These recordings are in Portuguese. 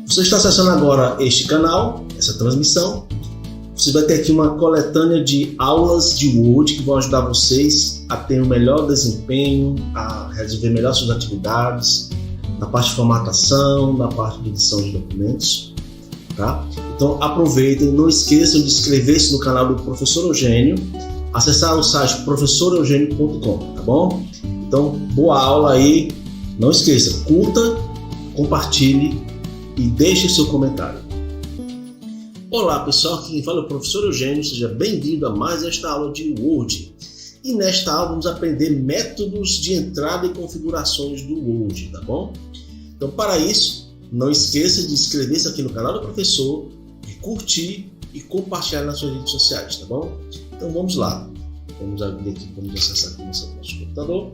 Você está acessando agora este canal, essa transmissão. Você vai ter aqui uma coletânea de aulas de Word que vão ajudar vocês a ter um melhor desempenho, a resolver melhor suas atividades, na parte de formatação, na parte de edição de documentos, tá? Então aproveitem, não esqueçam de inscrever-se no canal do Professor Eugênio, acessar o site professoreugênio.com, tá bom? Então, boa aula aí, não esqueça, curta, compartilhe e deixe seu comentário. Olá pessoal, aqui quem fala é o Professor Eugênio, seja bem-vindo a mais esta aula de Word. E nesta aula vamos aprender métodos de entrada e configurações do Word, tá bom? Então para isso, não esqueça de inscrever-se aqui no canal do professor, de curtir e compartilhar nas suas redes sociais, tá bom? Então vamos lá, vamos abrir aqui, vamos acessar aqui o nosso computador.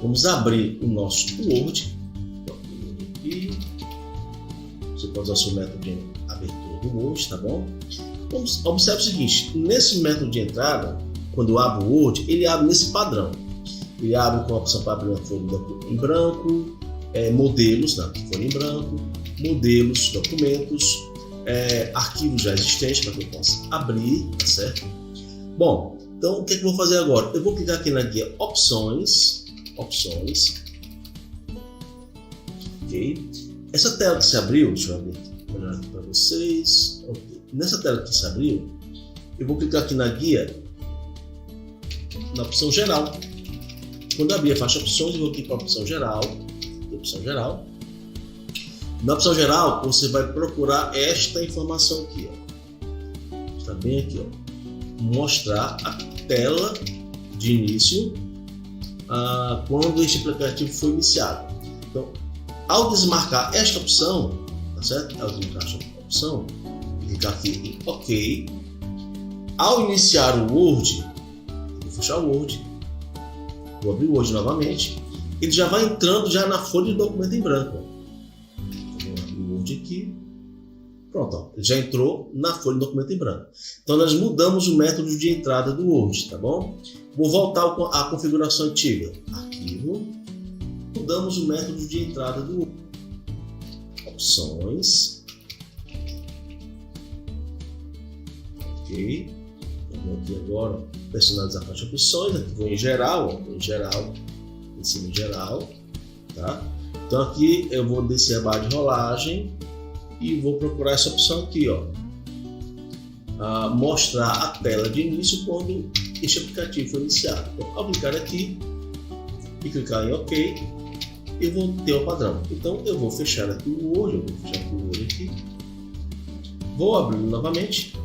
Vamos abrir o nosso Word. E você pode usar o seu método de abertura do Word, tá bom? Vamos observar o seguinte, nesse método de entrada, quando eu abro o Word, ele abre nesse padrão. Ele abre com a opção para abrir uma folha em branco, modelos, na folha em branco, modelos, documentos, arquivos já existentes para que eu possa abrir, tá certo? Bom, então o que é que eu vou fazer agora? Eu vou clicar aqui na guia Opções, ok? Essa tela que se abriu, deixa eu abrir aqui para vocês, okay. Nessa tela que se abriu, eu vou clicar aqui na guia, na opção geral. Quando eu abrir a faixa opções, eu vou aqui para a opção geral. Na opção geral, você vai procurar esta informação aqui, ó. Está bem aqui, ó. Mostrar a tela de início quando este aplicativo foi iniciado. Então, ao desmarcar esta opção, tá certo? Ao desmarcar esta opção, clicar aqui em OK. Ao iniciar o Word, vou fechar o Word, vou abrir o Word novamente, ele já vai entrando já na folha de documento em branco. Vou abrir o Word aqui, pronto, ó, ele já entrou na folha de documento em branco. Então nós mudamos o método de entrada do Word, tá bom? Vou voltar à configuração antiga, arquivo, mudamos o método de entrada do Word, opções, ok. Vou aqui agora personalizar a faixa de opções, aqui vou em geral, em cima em geral, tá? Então aqui eu vou descer a barra de rolagem e vou procurar essa opção aqui, ó, mostrar a tela de início quando este aplicativo foi iniciado. Então, ao clicar aqui e clicar em OK, eu vou ter o padrão. Então eu vou fechar aqui o Word, aqui, vou abrir novamente.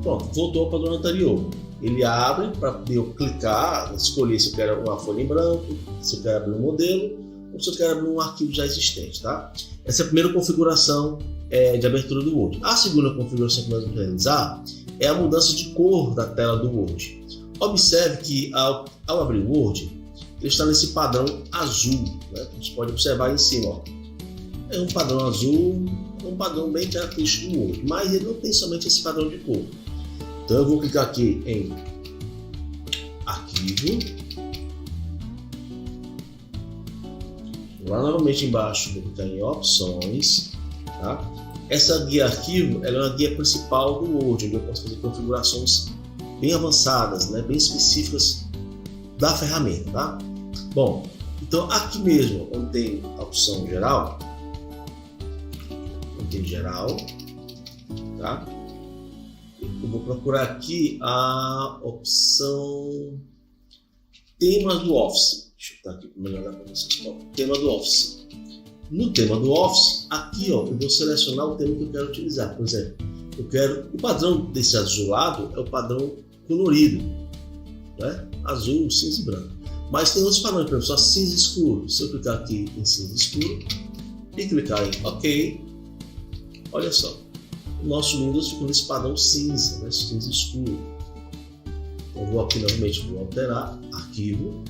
Pronto, voltou ao padrão anterior. Ele abre para eu clicar, escolher se eu quero uma folha em branco, se eu quero abrir um modelo ou se eu quero abrir um arquivo já existente, tá? Essa é a primeira configuração de abertura do Word. A segunda configuração que nós vamos realizar é a mudança de cor da tela do Word. Observe que ao abrir o Word, ele está nesse padrão azul, né? Você pode observar aí em cima, ó. É um padrão azul, um padrão bem característico do Word, mas ele não tem somente esse padrão de cor. Então eu vou clicar aqui em arquivo, lá novamente embaixo vou clicar em opções, tá? Essa guia arquivo ela é uma guia principal do Word, onde eu posso fazer configurações bem avançadas, né, bem específicas da ferramenta, tá? Bom, então aqui mesmo onde tem a opção geral, tá? Eu vou procurar aqui a opção temas do Office. Deixa eu botar aqui para melhorar para vocês. Tema do Office. No tema do Office, aqui ó, eu vou selecionar o tema que eu quero utilizar. Por exemplo, eu quero o padrão desse azulado é o padrão colorido, né? Azul, cinza e branco. Mas tem outros padrões, por exemplo, só cinza escuro. Se eu clicar aqui em cinza escuro e clicar em OK, olha só. O nosso Windows ficou nesse padrão cinza, né? Cinza escuro. Então, eu vou aqui novamente, vou alterar, arquivo,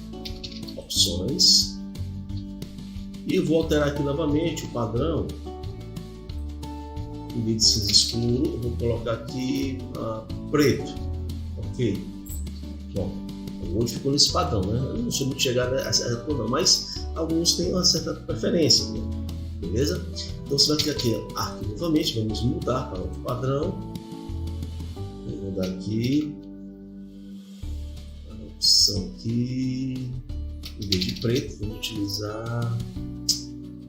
opções, e vou alterar aqui novamente o padrão. Em vez de cinza escuro, eu vou colocar aqui preto, ok? Bom, O Word ficou nesse padrão, né? Eu não sou muito chegado a essa cor não, mas alguns têm uma certa preferência, né? Beleza? Então você vai clicar aqui em arquivo novamente, vamos mudar para outro padrão. Vou mudar aqui a opção aqui, em vez de preto, vamos utilizar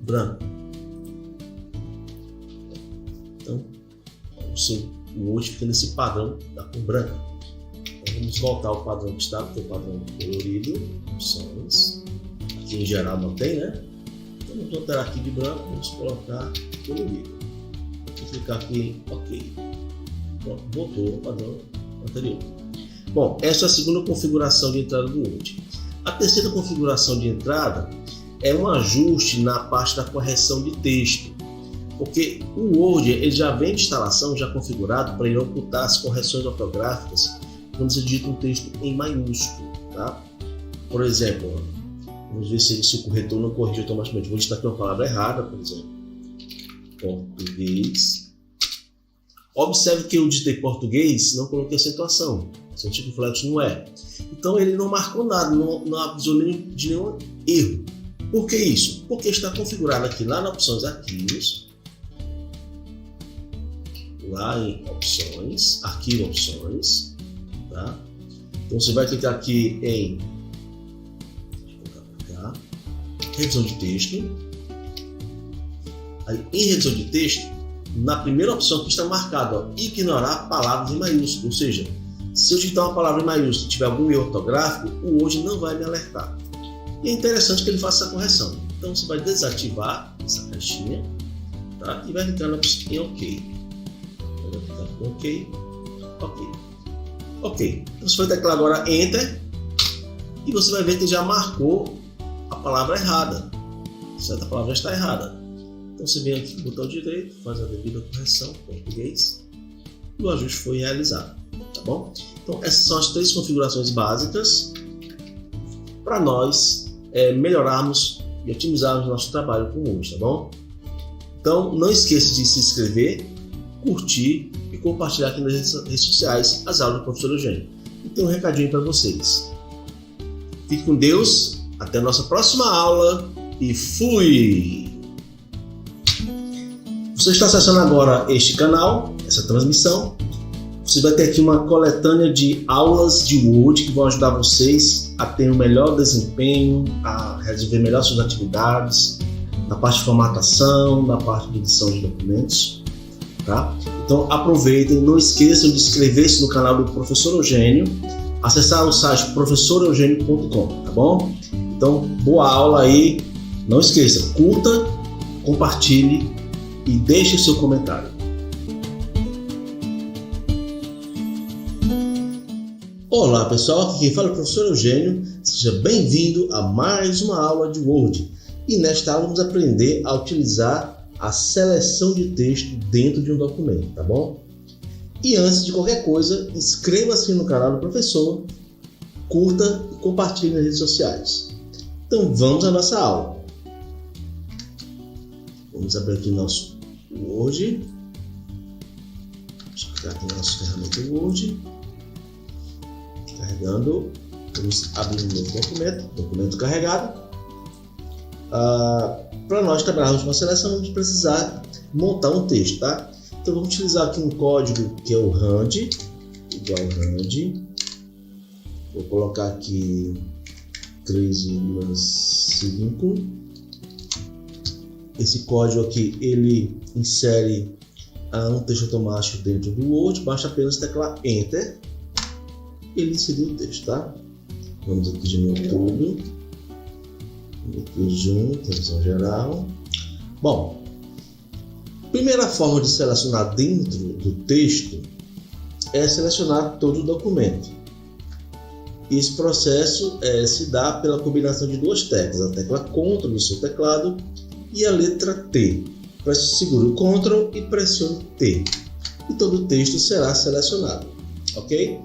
branco. Então, o Word fica nesse padrão da cor branca. Então, vamos voltar ao padrão que está, que é o padrão colorido, opções. Aqui em geral não tem, né? Então vamos alterar aqui de branco, vamos colocar colorido. Vou clicar aqui em OK. Pronto, voltou ao padrão anterior. Bom, essa é a segunda configuração de entrada do Word. A terceira configuração de entrada é um ajuste na parte da correção de texto. Porque o Word ele já vem de instalação, já configurado para ele ocultar as correções ortográficas quando você digita um texto em maiúsculo, tá? Por exemplo, vamos ver se o corretor não corrige automaticamente. Vou digitar aqui uma palavra errada, por exemplo, português. Observe que eu digitei português, não coloquei acentuação, sentido flex não é. Então ele não marcou nada, não avisou de nenhum erro. Por que isso? Porque está configurado aqui lá na opções arquivos, lá em opções, arquivo opções, tá? Então você vai clicar aqui em, deixa eu colocar para cá, revisão de texto. Aí em revisão de texto, na primeira opção que está marcado, ó, ignorar palavras em maiúsculo, ou seja, se eu digitar uma palavra em maiúsculo e tiver algum erro ortográfico, o Word não vai me alertar. E é interessante que ele faça essa correção. Então você vai desativar essa caixinha, tá? E vai clicar em OK. Vai clicar em OK. OK. OK. Então você vai teclar agora Enter e você vai ver que já marcou a palavra errada. Certo? A palavra está errada. Então você vem aqui no botão direito, faz a devida correção em português e o ajuste foi realizado. Tá bom? Então essas são as três configurações básicas para nós melhorarmos e otimizarmos nosso trabalho com o Word, tá bom? Então não esqueça de se inscrever, curtir e compartilhar aqui nas redes sociais as aulas do professor Eugênio. E tem um recadinho para vocês. Fique com Deus, até a nossa próxima aula e fui! Você está acessando agora este canal, essa transmissão. Você vai ter aqui uma coletânea de aulas de Word que vão ajudar vocês a ter um melhor desempenho, a resolver melhor suas atividades, na parte de formatação, na parte de edição de documentos, tá? Então aproveitem, não esqueçam de inscrever-se no canal do Professor Eugênio, acessar o site professoreugênio.com, tá bom? Então boa aula aí, não esqueça, curta, compartilhe e deixe o seu comentário. Olá pessoal, aqui quem fala é o professor Eugênio, seja bem-vindo a mais uma aula de Word. E nesta aula vamos aprender a utilizar a seleção de texto dentro de um documento, tá bom? E antes de qualquer coisa, inscreva-se no canal do professor, curta e compartilhe nas redes sociais. Então vamos à nossa aula. Vamos abrir aqui nosso Word. Deixa eu clicar aqui na nossa ferramenta Word. Carregando, vamos abrir um novo documento carregado. Para nós trabalharmos com a seleção, vamos precisar montar um texto, tá? Então vamos utilizar aqui um código que é o RAND, igual RAND. Vou colocar aqui 3,5. Esse código aqui ele insere um texto automático dentro do Word, basta apenas teclar Enter. Ele inseriu o texto, tá? Vamos aqui de novo tudo. Aqui junto, revisão geral. Bom, primeira forma de selecionar dentro do texto é selecionar todo o documento. Esse processo se dá pela combinação de duas teclas, a tecla Ctrl no seu teclado e a letra T. Segure o Ctrl e pressione T. E todo o texto será selecionado, ok?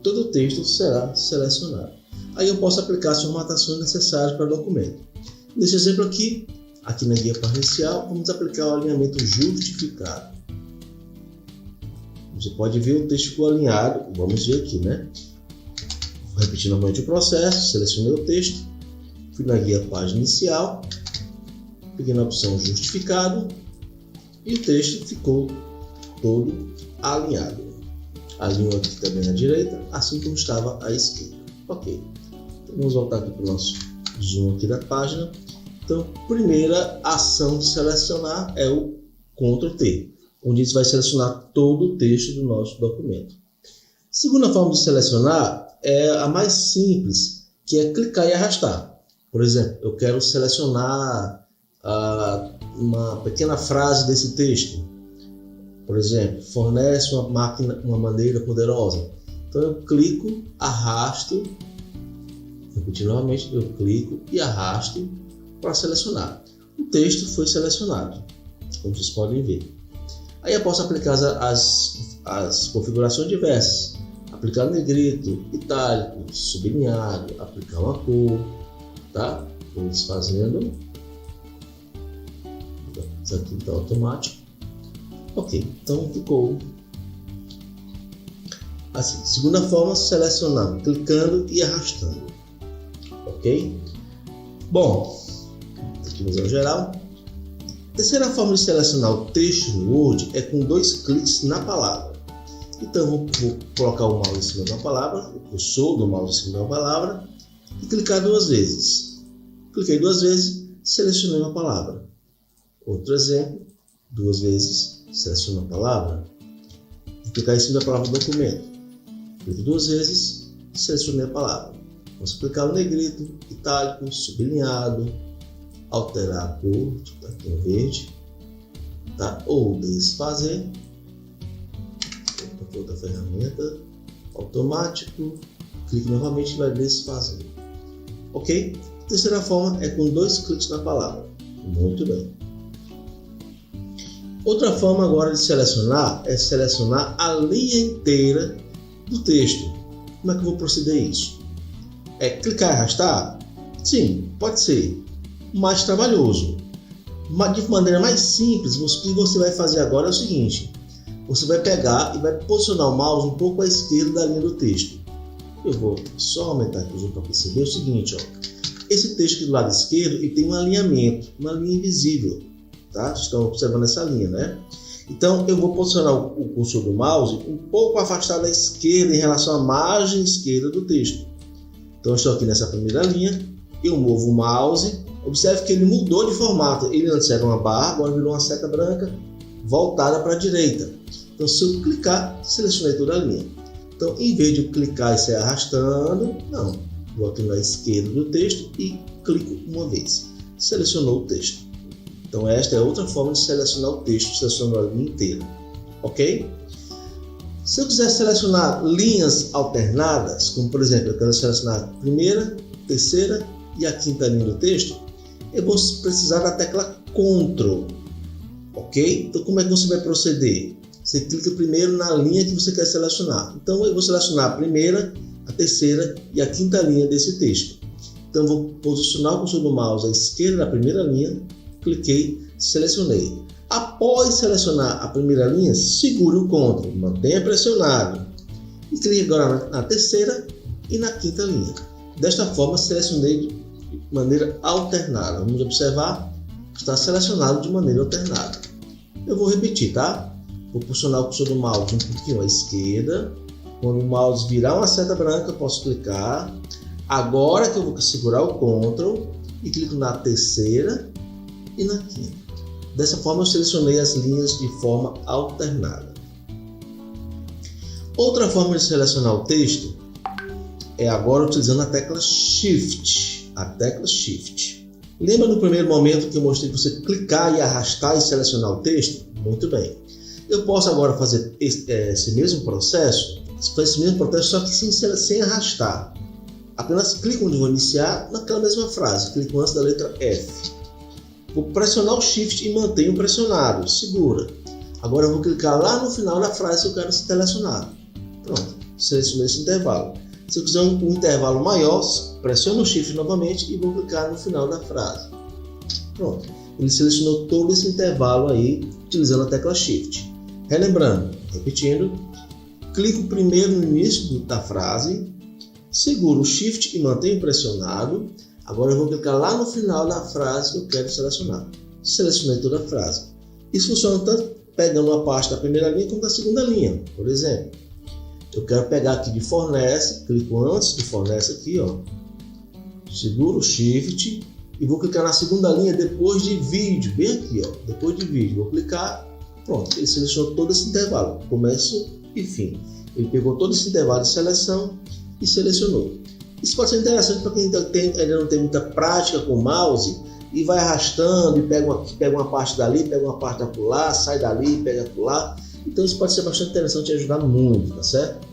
Todo o texto será selecionado. Aí eu posso aplicar as formatações necessárias para o documento. Nesse exemplo aqui na guia parcial, vamos aplicar o alinhamento justificado. Você pode ver o texto ficou alinhado. Vamos ver aqui, né? Vou repetir novamente o processo, selecionei o texto, fui na guia página inicial, peguei na opção justificado e o texto ficou todo alinhado. Alinhou aqui também à direita, assim como estava à esquerda. Ok, então vamos voltar aqui para o nosso zoom aqui da página. Então, primeira ação de selecionar é o Ctrl T, onde isso vai selecionar todo o texto do nosso documento. Segunda forma de selecionar é a mais simples, que é clicar e arrastar. Por exemplo, eu quero selecionar uma pequena frase desse texto. Por exemplo, fornece uma máquina, uma maneira poderosa. Então eu clico, arrasto, repetir novamente, eu clico e arrasto para selecionar. O texto foi selecionado, como vocês podem ver. Aí eu posso aplicar as configurações diversas. Aplicar negrito, itálico, sublinhado, aplicar uma cor, tá? Vou desfazendo. Isso aqui está automático. Ok, então ficou assim. Segunda forma, selecionando, clicando e arrastando. Ok? Bom, aqui no geral. Terceira forma de selecionar o texto no Word é com 2 cliques na palavra. Então vou colocar o mouse em cima da palavra, o cursor do mouse em cima da palavra e clicar 2 vezes. Cliquei 2 vezes, selecionei uma palavra. Outro exemplo, 2 vezes, seleciono a palavra. Vou clicar em cima da palavra documento. Clico 2 vezes, selecionei a palavra. Vamos clicar no negrito, itálico, sublinhado, alterar a cor, aqui em verde, tá? Ou desfazer. Outra ferramenta, automático, clique novamente e vai desfazer. Ok? Terceira forma é com 2 cliques na palavra. Muito bem. Outra forma agora de selecionar é selecionar a linha inteira do texto. Como é que eu vou proceder isso? É clicar e arrastar? Sim, pode ser. Mais trabalhoso. Mas de maneira mais simples, o que você vai fazer agora é o seguinte. Você vai pegar e vai posicionar o mouse um pouco à esquerda da linha do texto. Eu vou só aumentar aqui o zoom para perceber o seguinte, ó. Esse texto aqui do lado esquerdo ele tem um alinhamento, uma linha invisível, tá? Vocês estão observando essa linha, né? Então eu vou posicionar o cursor do mouse um pouco afastado da esquerda em relação à margem esquerda do texto. Então eu estou aqui nessa primeira linha, eu movo o mouse, observe que ele mudou de formato. Ele antes era uma barra, agora virou uma seta branca voltada para a direita. Então, se eu clicar, selecionei toda a linha. Então, em vez de eu clicar e sair arrastando, não. Vou aqui na esquerda do texto e clico uma vez. Selecionou o texto. Então, esta é outra forma de selecionar o texto, selecionando a linha inteira. Ok? Se eu quiser selecionar linhas alternadas, como por exemplo, eu quero selecionar a primeira, terceira e a quinta linha do texto, eu vou precisar da tecla Ctrl. Ok? Então, como é que você vai proceder? Você clica primeiro na linha que você quer selecionar. Então, eu vou selecionar a primeira, a terceira e a quinta linha desse texto. Então, eu vou posicionar o cursor do mouse à esquerda da primeira linha, cliquei, selecionei. Após selecionar a primeira linha, segure o Ctrl, mantenha pressionado. E clique agora na terceira e na quinta linha. Desta forma, selecionei de maneira alternada. Vamos observar que está selecionado de maneira alternada. Eu vou repetir, tá? Vou posicionar o cursor do mouse um pouquinho à esquerda. Quando o mouse virar uma seta branca, posso clicar. Agora que eu vou segurar o Ctrl e clico na terceira e na quinta. Dessa forma, eu selecionei as linhas de forma alternada. Outra forma de selecionar o texto é agora utilizando a tecla Shift. A tecla Shift. Lembra no primeiro momento que eu mostrei que você clicar e arrastar e selecionar o texto? Muito bem. Eu posso agora fazer esse mesmo processo, só que sem arrastar. Apenas clico onde vou iniciar naquela mesma frase. Clico antes da letra F. Vou pressionar o Shift e mantenho pressionado. Segura. Agora eu vou clicar lá no final da frase que eu quero selecionar. Pronto. Selecionei esse intervalo. Se eu quiser um intervalo maior, pressiono o Shift novamente e vou clicar no final da frase. Pronto. Ele selecionou todo esse intervalo aí utilizando a tecla Shift. Relembrando, repetindo, clico primeiro no início da frase, Seguro o Shift e mantenho pressionado. Agora eu vou clicar lá no final da frase que eu quero selecionar. Selecionei toda a frase. Isso funciona tanto pegando uma parte da primeira linha como da segunda linha. Por exemplo, eu quero pegar aqui de fornece, clico antes de fornece aqui, ó. Seguro o Shift e vou clicar na segunda linha depois de vídeo, bem aqui, ó. Depois de vídeo, vou clicar, pronto, ele selecionou todo esse intervalo, começo e fim. Ele pegou todo esse intervalo de seleção e selecionou. Isso pode ser interessante para quem ainda não tem muita prática com o mouse e vai arrastando e pega uma parte dali, pega uma parte acolá, sai dali, pega acolá. Então isso pode ser bastante interessante e ajudar muito, tá certo?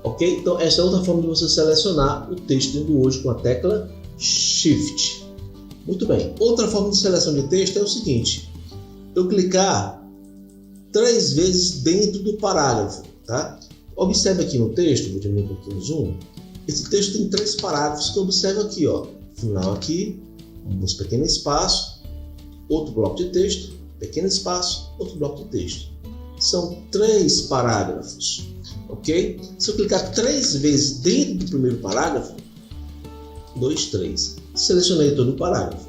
Ok? Então essa é outra forma de você selecionar o texto dentro do Word com a tecla Shift. Muito bem. Outra forma de seleção de texto é o seguinte. Eu clicar 3 vezes dentro do parágrafo, tá? Observe aqui no texto, vou diminuir um pouquinho o zoom. Esse texto tem 3 parágrafos que eu observo aqui, ó. Final aqui, um pequeno espaço, outro bloco de texto, pequeno espaço, outro bloco de texto. São 3 parágrafos, ok? Se eu clicar 3 vezes dentro do primeiro parágrafo, 2, 3. Selecionei todo o parágrafo.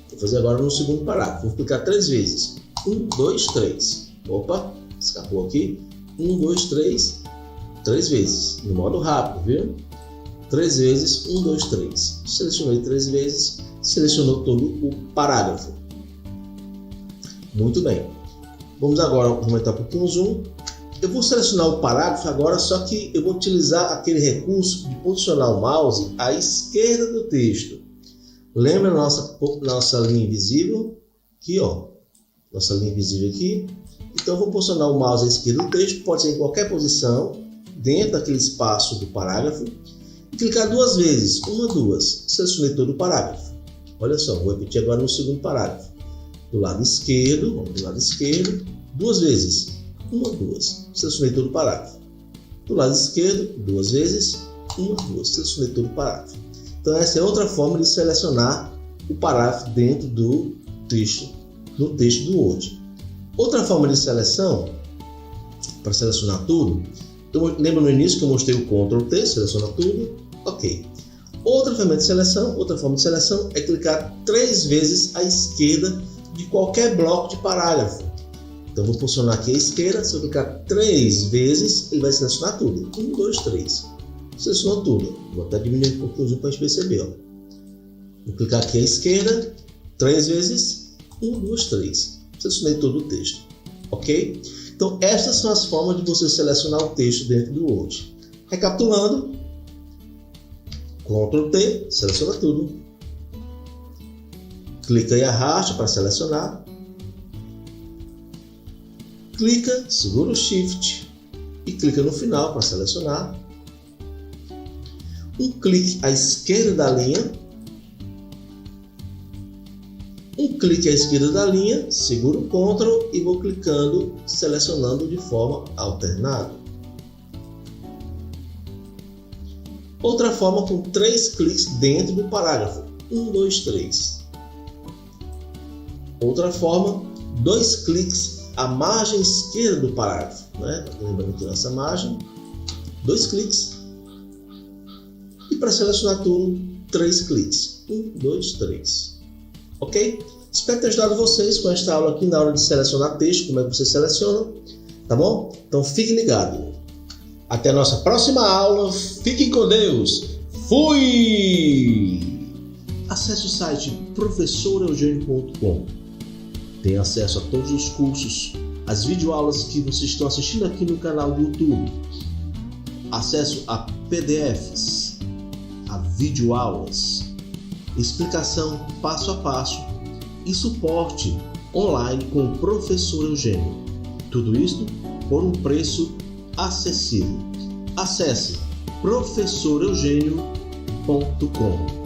Vou fazer agora no segundo parágrafo. Vou clicar 3 vezes. 1, 2, 3. Opa, escapou aqui. 1, 2, 3. 3 vezes. No modo rápido, viu? 3 vezes. 1, 2, 3. Selecionei 3 vezes. Selecionou todo o parágrafo. Muito bem. Vamos agora aumentar um pouquinho o zoom. Eu vou selecionar o parágrafo agora, só que eu vou utilizar aquele recurso de posicionar o mouse à esquerda do texto. Lembra nossa linha invisível? Aqui, ó. Nossa linha invisível aqui. Então eu vou posicionar o mouse à esquerda do texto, pode ser em qualquer posição, dentro daquele espaço do parágrafo. E clicar 2 vezes. 1, 2. Selecionei todo o parágrafo. Olha só, vou repetir agora no segundo parágrafo. Do lado esquerdo, vamos do lado esquerdo, 2 vezes. 1, 2. Selecionei todo o parágrafo. Do lado esquerdo, 2 vezes. 1, 2. Selecionei todo o parágrafo. Então essa é outra forma de selecionar o parágrafo dentro do texto do Word. Outra forma de seleção, para selecionar tudo, lembra no início que eu mostrei o Ctrl T, seleciona tudo, ok. Outra forma de seleção é clicar 3 vezes à esquerda de qualquer bloco de parágrafo. Então vou posicionar aqui à esquerda, se eu clicar 3 vezes, ele vai selecionar tudo. 1, 2, 3. Selecionou tudo. Vou até diminuir um pouquinho o zoom para a gente perceber. Ó. Vou clicar aqui à esquerda, 3 vezes, 1, 2, 3. Selecionei todo o texto. Ok? Então essas são as formas de você selecionar o texto dentro do Word. Recapitulando, Ctrl T, seleciona tudo. Clica e arrasta para selecionar. Clica, segura o Shift e clica no final para selecionar. Um clique à esquerda da linha. Um clique à esquerda da linha, seguro o Ctrl e vou clicando, selecionando de forma alternada. Outra forma com 3 cliques dentro do parágrafo. 1, 2, 3. Outra forma, 2 cliques à margem esquerda do parágrafo. Né? Lembrando que nessa margem, 2 cliques. E para selecionar tudo, 3 cliques. 1, 2, 3. Ok? Espero ter ajudado vocês com esta aula aqui na hora de selecionar texto, como é que você seleciona. Tá bom? Então fiquem ligados. Até a nossa próxima aula. Fiquem com Deus. Fui! Acesse o site professoreugênio.com. Tem acesso a todos os cursos, as videoaulas que vocês estão assistindo aqui no canal do YouTube. Acesso a PDFs, a videoaulas, explicação passo a passo e suporte online com o Professor Eugênio. Tudo isso por um preço acessível. Acesse professoreugênio.com.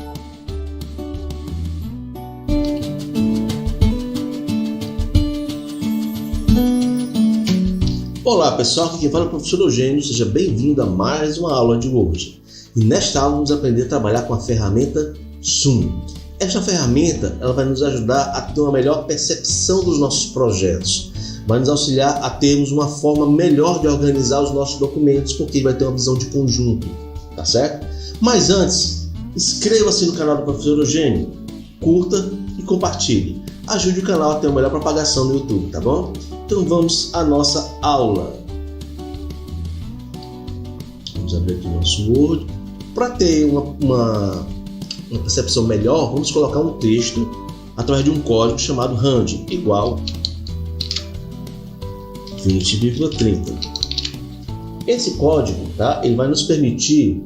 Olá pessoal, aqui quem fala é o Professor Eugênio, seja bem-vindo a mais uma aula de Word. E nesta aula vamos aprender a trabalhar com a ferramenta Zoom. Esta ferramenta ela vai nos ajudar a ter uma melhor percepção dos nossos projetos, vai nos auxiliar a termos uma forma melhor de organizar os nossos documentos, porque vai ter uma visão de conjunto, tá certo? Mas antes, inscreva-se no canal do Professor Eugênio, curta e compartilhe. Ajude o canal a ter uma melhor propagação no YouTube, tá bom? Então vamos à nossa aula. Vamos abrir aqui o nosso Word. Para ter uma percepção melhor, vamos colocar um texto através de um código chamado RAND, igual 20,30. Esse código, tá, ele vai nos permitir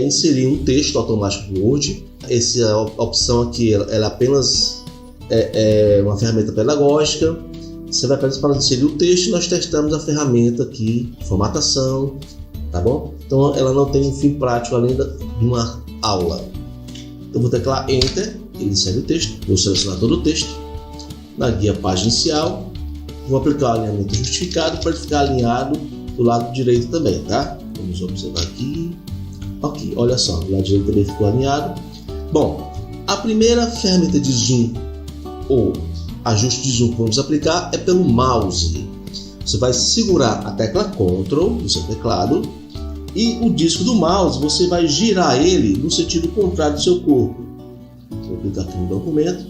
inserir um texto automático no Word. Essa opção aqui ela é apenas uma ferramenta pedagógica. Você vai pedir para inserir o texto e nós testamos a ferramenta aqui de formatação, tá bom? Então ela não tem um fim prático além de uma aula. Então vou teclar Enter, ele insere o texto, vou selecionar todo o texto. Na guia página inicial, vou aplicar o alinhamento justificado para ele ficar alinhado do lado direito também, tá? Vamos observar aqui. Ok, olha só, do lado direito também ficou alinhado. Bom, a primeira ferramenta de zoom ou ajuste de zoom que vamos aplicar é pelo mouse. Você vai segurar a tecla Ctrl no seu teclado e o disco do mouse você vai girar ele no sentido contrário do seu corpo. Vou clicar aqui no documento.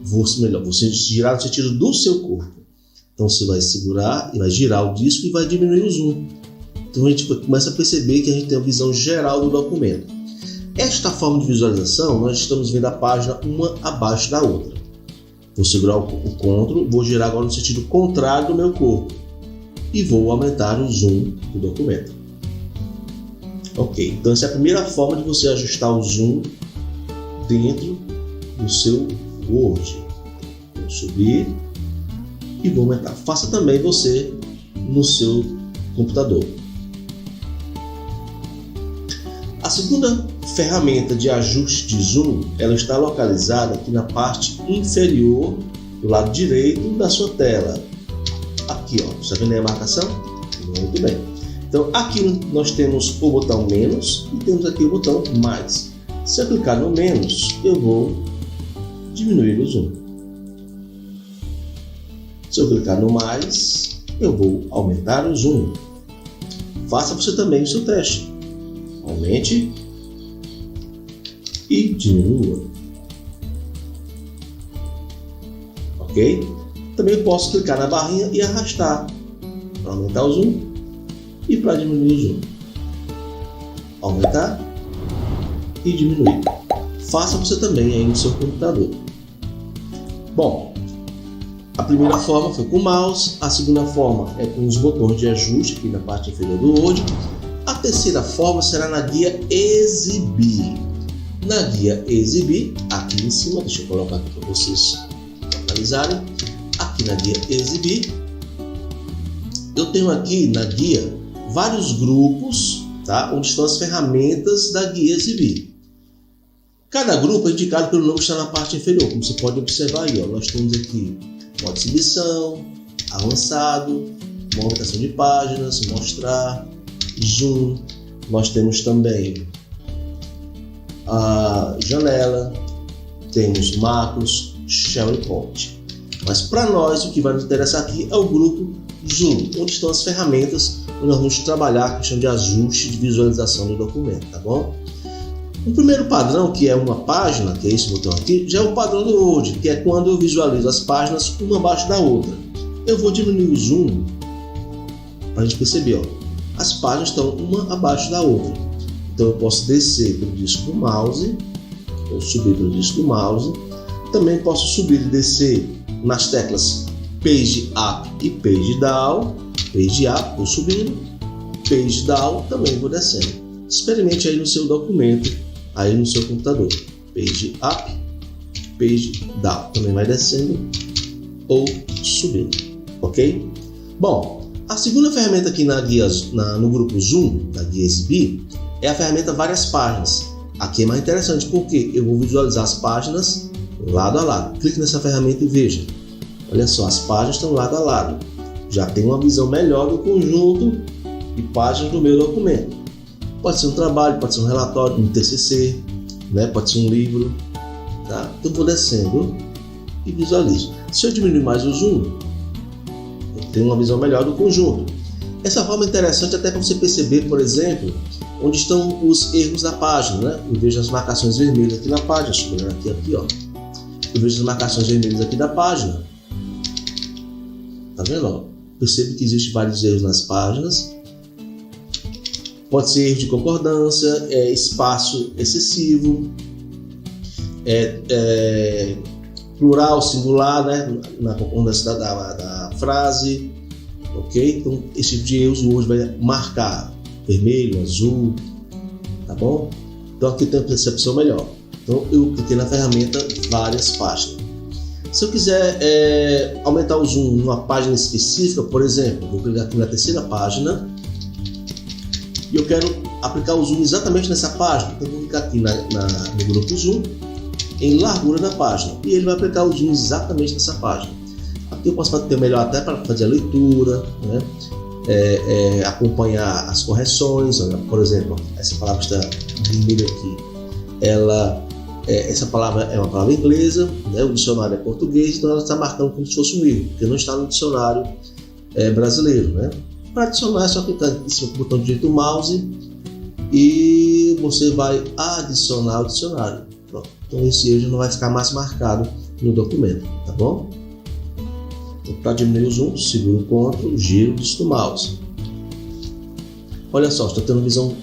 Você girar no sentido do seu corpo. Então você vai segurar e vai girar o disco e vai diminuir o zoom. Então a gente começa a perceber que a gente tem uma visão geral do documento. Esta forma de visualização, nós estamos vendo a página uma abaixo da outra. Vou segurar o Ctrl, vou girar agora no sentido contrário do meu corpo e vou aumentar o zoom do documento. Ok, então essa é a primeira forma de você ajustar o zoom dentro do seu Word. Vou subir e vou aumentar. Faça também você no seu computador. A segunda ferramenta de ajuste de zoom, ela está localizada aqui na parte inferior do lado direito da sua tela. Aqui, ó, está vendo aí a marcação? Muito bem. Então aqui nós temos o botão menos e temos aqui o botão mais. Se eu clicar no menos, eu vou diminuir o zoom. Se eu clicar no mais, eu vou aumentar o zoom. Faça você também o seu teste. Aumente e diminua. Ok? Também posso clicar na barrinha e arrastar para aumentar o zoom e para diminuir o zoom. Aumentar e diminuir. Faça você também aí no seu computador. Bom, a primeira forma foi com o mouse, a segunda forma é com os botões de ajuste aqui na parte inferior do Word. A terceira forma será na guia Exibir. Na guia Exibir, aqui em cima, deixa eu colocar aqui para vocês localizarem. Aqui na guia Exibir, eu tenho aqui na guia vários grupos, tá? Onde estão as ferramentas da guia Exibir. Cada grupo é indicado pelo nome que está na parte inferior, como você pode observar aí, ó. Nós temos aqui modo de exibição, avançado, movimentação de páginas, mostrar, zoom. Nós temos também a janela, temos macros, shell e point. Mas para nós o que vai nos interessar aqui é o grupo zoom, onde estão as ferramentas onde nós vamos trabalhar a questão de ajuste de visualização do documento, tá bom? O primeiro padrão, que é uma página, que é esse botão aqui, já é o padrão do Word, que é quando eu visualizo as páginas uma abaixo da outra. Eu vou diminuir o zoom para a gente perceber, ó. As páginas estão uma abaixo da outra. Então eu posso descer pelo disco do mouse, ou subir pelo disco do mouse. Também posso subir e descer nas teclas Page Up e Page Down. Page Up, vou subindo. Page Down, também vou descendo. Experimente aí no seu documento, aí no seu computador. Page Up, Page Down. Também vai descendo ou subindo. Ok? Bom, a segunda ferramenta aqui na guia, no grupo Zoom, da guia Exibir, é a ferramenta Várias Páginas. Aqui é mais interessante porque eu vou visualizar as páginas lado a lado. Clique nessa ferramenta e veja. Olha só, as páginas estão lado a lado. Já tem uma visão melhor do conjunto de páginas do meu documento. Pode ser um trabalho, pode ser um relatório, um TCC, né? Pode ser um livro. Tá? Então eu vou descendo e visualizo. Se eu diminuir mais o zoom, eu tenho uma visão melhor do conjunto. Essa forma é interessante até para você perceber, por exemplo, onde estão os erros da página, né? Eu vejo as marcações vermelhas aqui na página, deixa eu olhar aqui, ó. Eu vejo as marcações vermelhas aqui da página. Tá vendo? Ó? Percebo que existem vários erros nas páginas. Pode ser erro de concordância, espaço excessivo, plural, singular, né? Na concordância da frase. Ok? Então, esse tipo de erros hoje vai marcar vermelho, azul, tá bom? Então aqui tem a percepção melhor. Então eu cliquei na ferramenta várias páginas. Se eu quiser aumentar o zoom numa página específica, por exemplo, vou clicar aqui na terceira página e eu quero aplicar o zoom exatamente nessa página. Então eu vou clicar aqui no grupo zoom em largura da página e ele vai aplicar o zoom exatamente nessa página. Aqui eu posso ter melhor até para fazer a leitura, né? Acompanhar as correções. Por exemplo, essa palavra está vermelha aqui, essa palavra é uma palavra inglesa, né? O dicionário é português, então ela está marcando como se fosse um erro, porque não está no dicionário brasileiro, né? Para adicionar é só clicar em cima do botão direito do mouse e você vai adicionar o dicionário. Pronto. Então esse erro já não vai ficar mais marcado no documento, tá bom? Então, para diminuir o zoom, seguro o Ctrl, giro do mouse. Olha só, estou tendo visão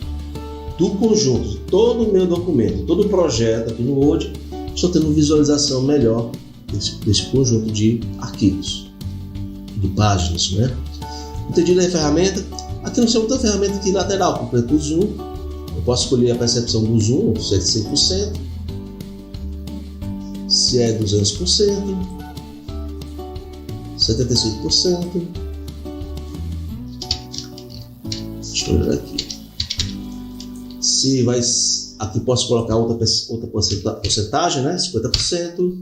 do conjunto, de todo o meu documento, todo o projeto aqui no Word. Estou tendo visualização melhor desse conjunto de arquivos, de páginas, né? Entendido a ferramenta? Aqui nós temos outra ferramenta aqui lateral, completa o zoom. Eu posso escolher a percepção do zoom, se é 100%, se é 200%. 75%. Deixa eu olhar aqui. Se vai, aqui posso colocar outra porcentagem, né? 50%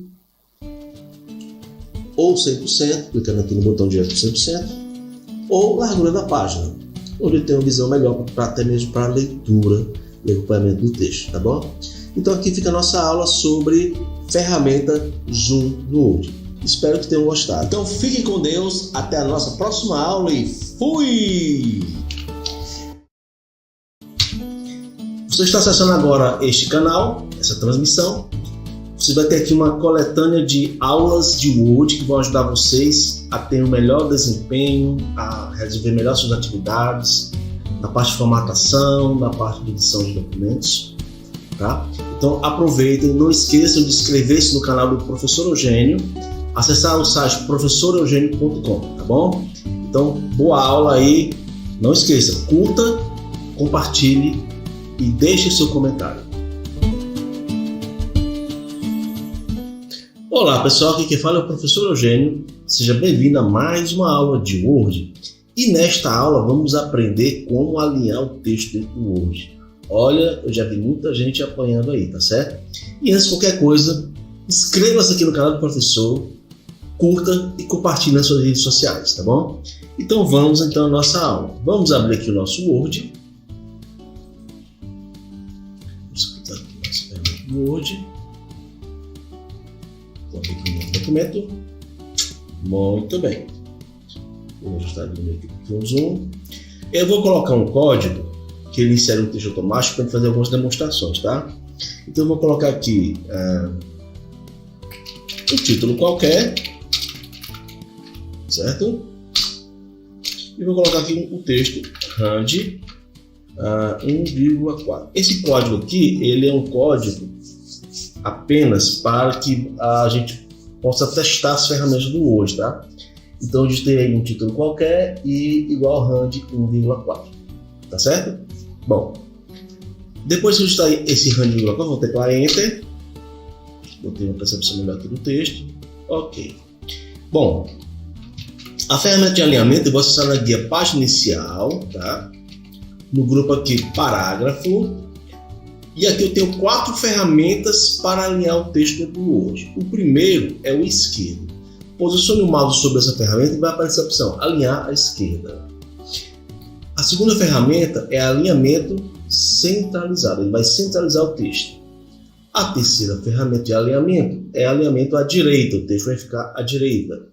ou 100%, clicando aqui no botão direto 100%, ou largura da página, onde eu tenho uma visão melhor até mesmo para leitura e acompanhamento do texto, tá bom? Então aqui fica a nossa aula sobre ferramenta Zoom no Word. Espero que tenham gostado. Então fiquem com Deus, até a nossa próxima aula e fui! Você está acessando agora este canal, essa transmissão. Você vai ter aqui uma coletânea de aulas de Word que vão ajudar vocês a ter um melhor desempenho, a resolver melhor suas atividades, na parte de formatação, na parte de edição de documentos. Tá? Então aproveitem, não esqueçam de inscrever-se no canal do Professor Eugênio, acessar o site professoreugênio.com, tá bom? Então, boa aula aí. Não esqueça, curta, compartilhe e deixe seu comentário. Olá pessoal, aqui quem fala é o Professor Eugênio. Seja bem-vindo a mais uma aula de Word. E nesta aula vamos aprender como alinhar o texto dentro do Word. Olha, eu já vi muita gente apanhando aí, tá certo? E antes de qualquer coisa, inscreva-se aqui no canal do professor, curta e compartilhe nas suas redes sociais, tá bom? Então vamos à nossa aula. Vamos abrir aqui o nosso Word. Vamos clicar aqui no nosso ferramenta do Word. Vou abrir aqui o novo documento. Muito bem. Vou ajustar aqui o zoom. Eu vou colocar um código que ele insere um texto automático para fazer algumas demonstrações, tá? Então eu vou colocar aqui um título qualquer, certo? E vou colocar aqui o texto RAND 1,4. Esse código aqui, ele é um código apenas para que a gente possa testar as ferramentas do Word, tá? Então eu digitei aí um título qualquer e igual RAND 1,4, tá certo? Bom, depois que eu digitar esse RAND 1,4, vou teclar Enter. Botei uma percepção melhor aqui do texto. Ok. Bom, a ferramenta de alinhamento eu vou acessar na guia página inicial, tá? No grupo aqui parágrafo. E aqui eu tenho 4 ferramentas para alinhar o texto do Word. O primeiro é o esquerdo. Posicione o mouse sobre essa ferramenta e vai aparecer a opção alinhar à esquerda. A segunda ferramenta é alinhamento centralizado. Ele vai centralizar o texto. A terceira ferramenta de alinhamento é alinhamento à direita. O texto vai ficar à direita.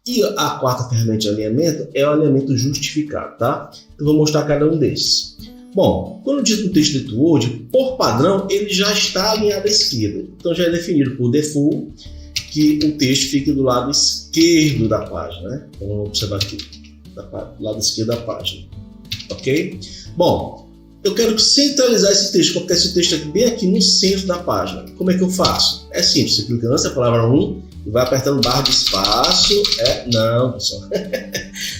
E a quarta ferramenta de alinhamento é o alinhamento justificado, tá? Então vou mostrar cada um desses. Bom, quando eu digo texto dentro do Word, por padrão, ele já está alinhado à esquerda. Então já é definido por default que o texto fique do lado esquerdo da página, né? Então vamos observar aqui, do lado esquerdo da página. Ok? Bom, eu quero centralizar esse texto, colocar esse texto aqui, bem aqui no centro da página. Como é que eu faço? É simples, você clica nessa palavra 1 e vai apertando barra de espaço. Não, pessoal.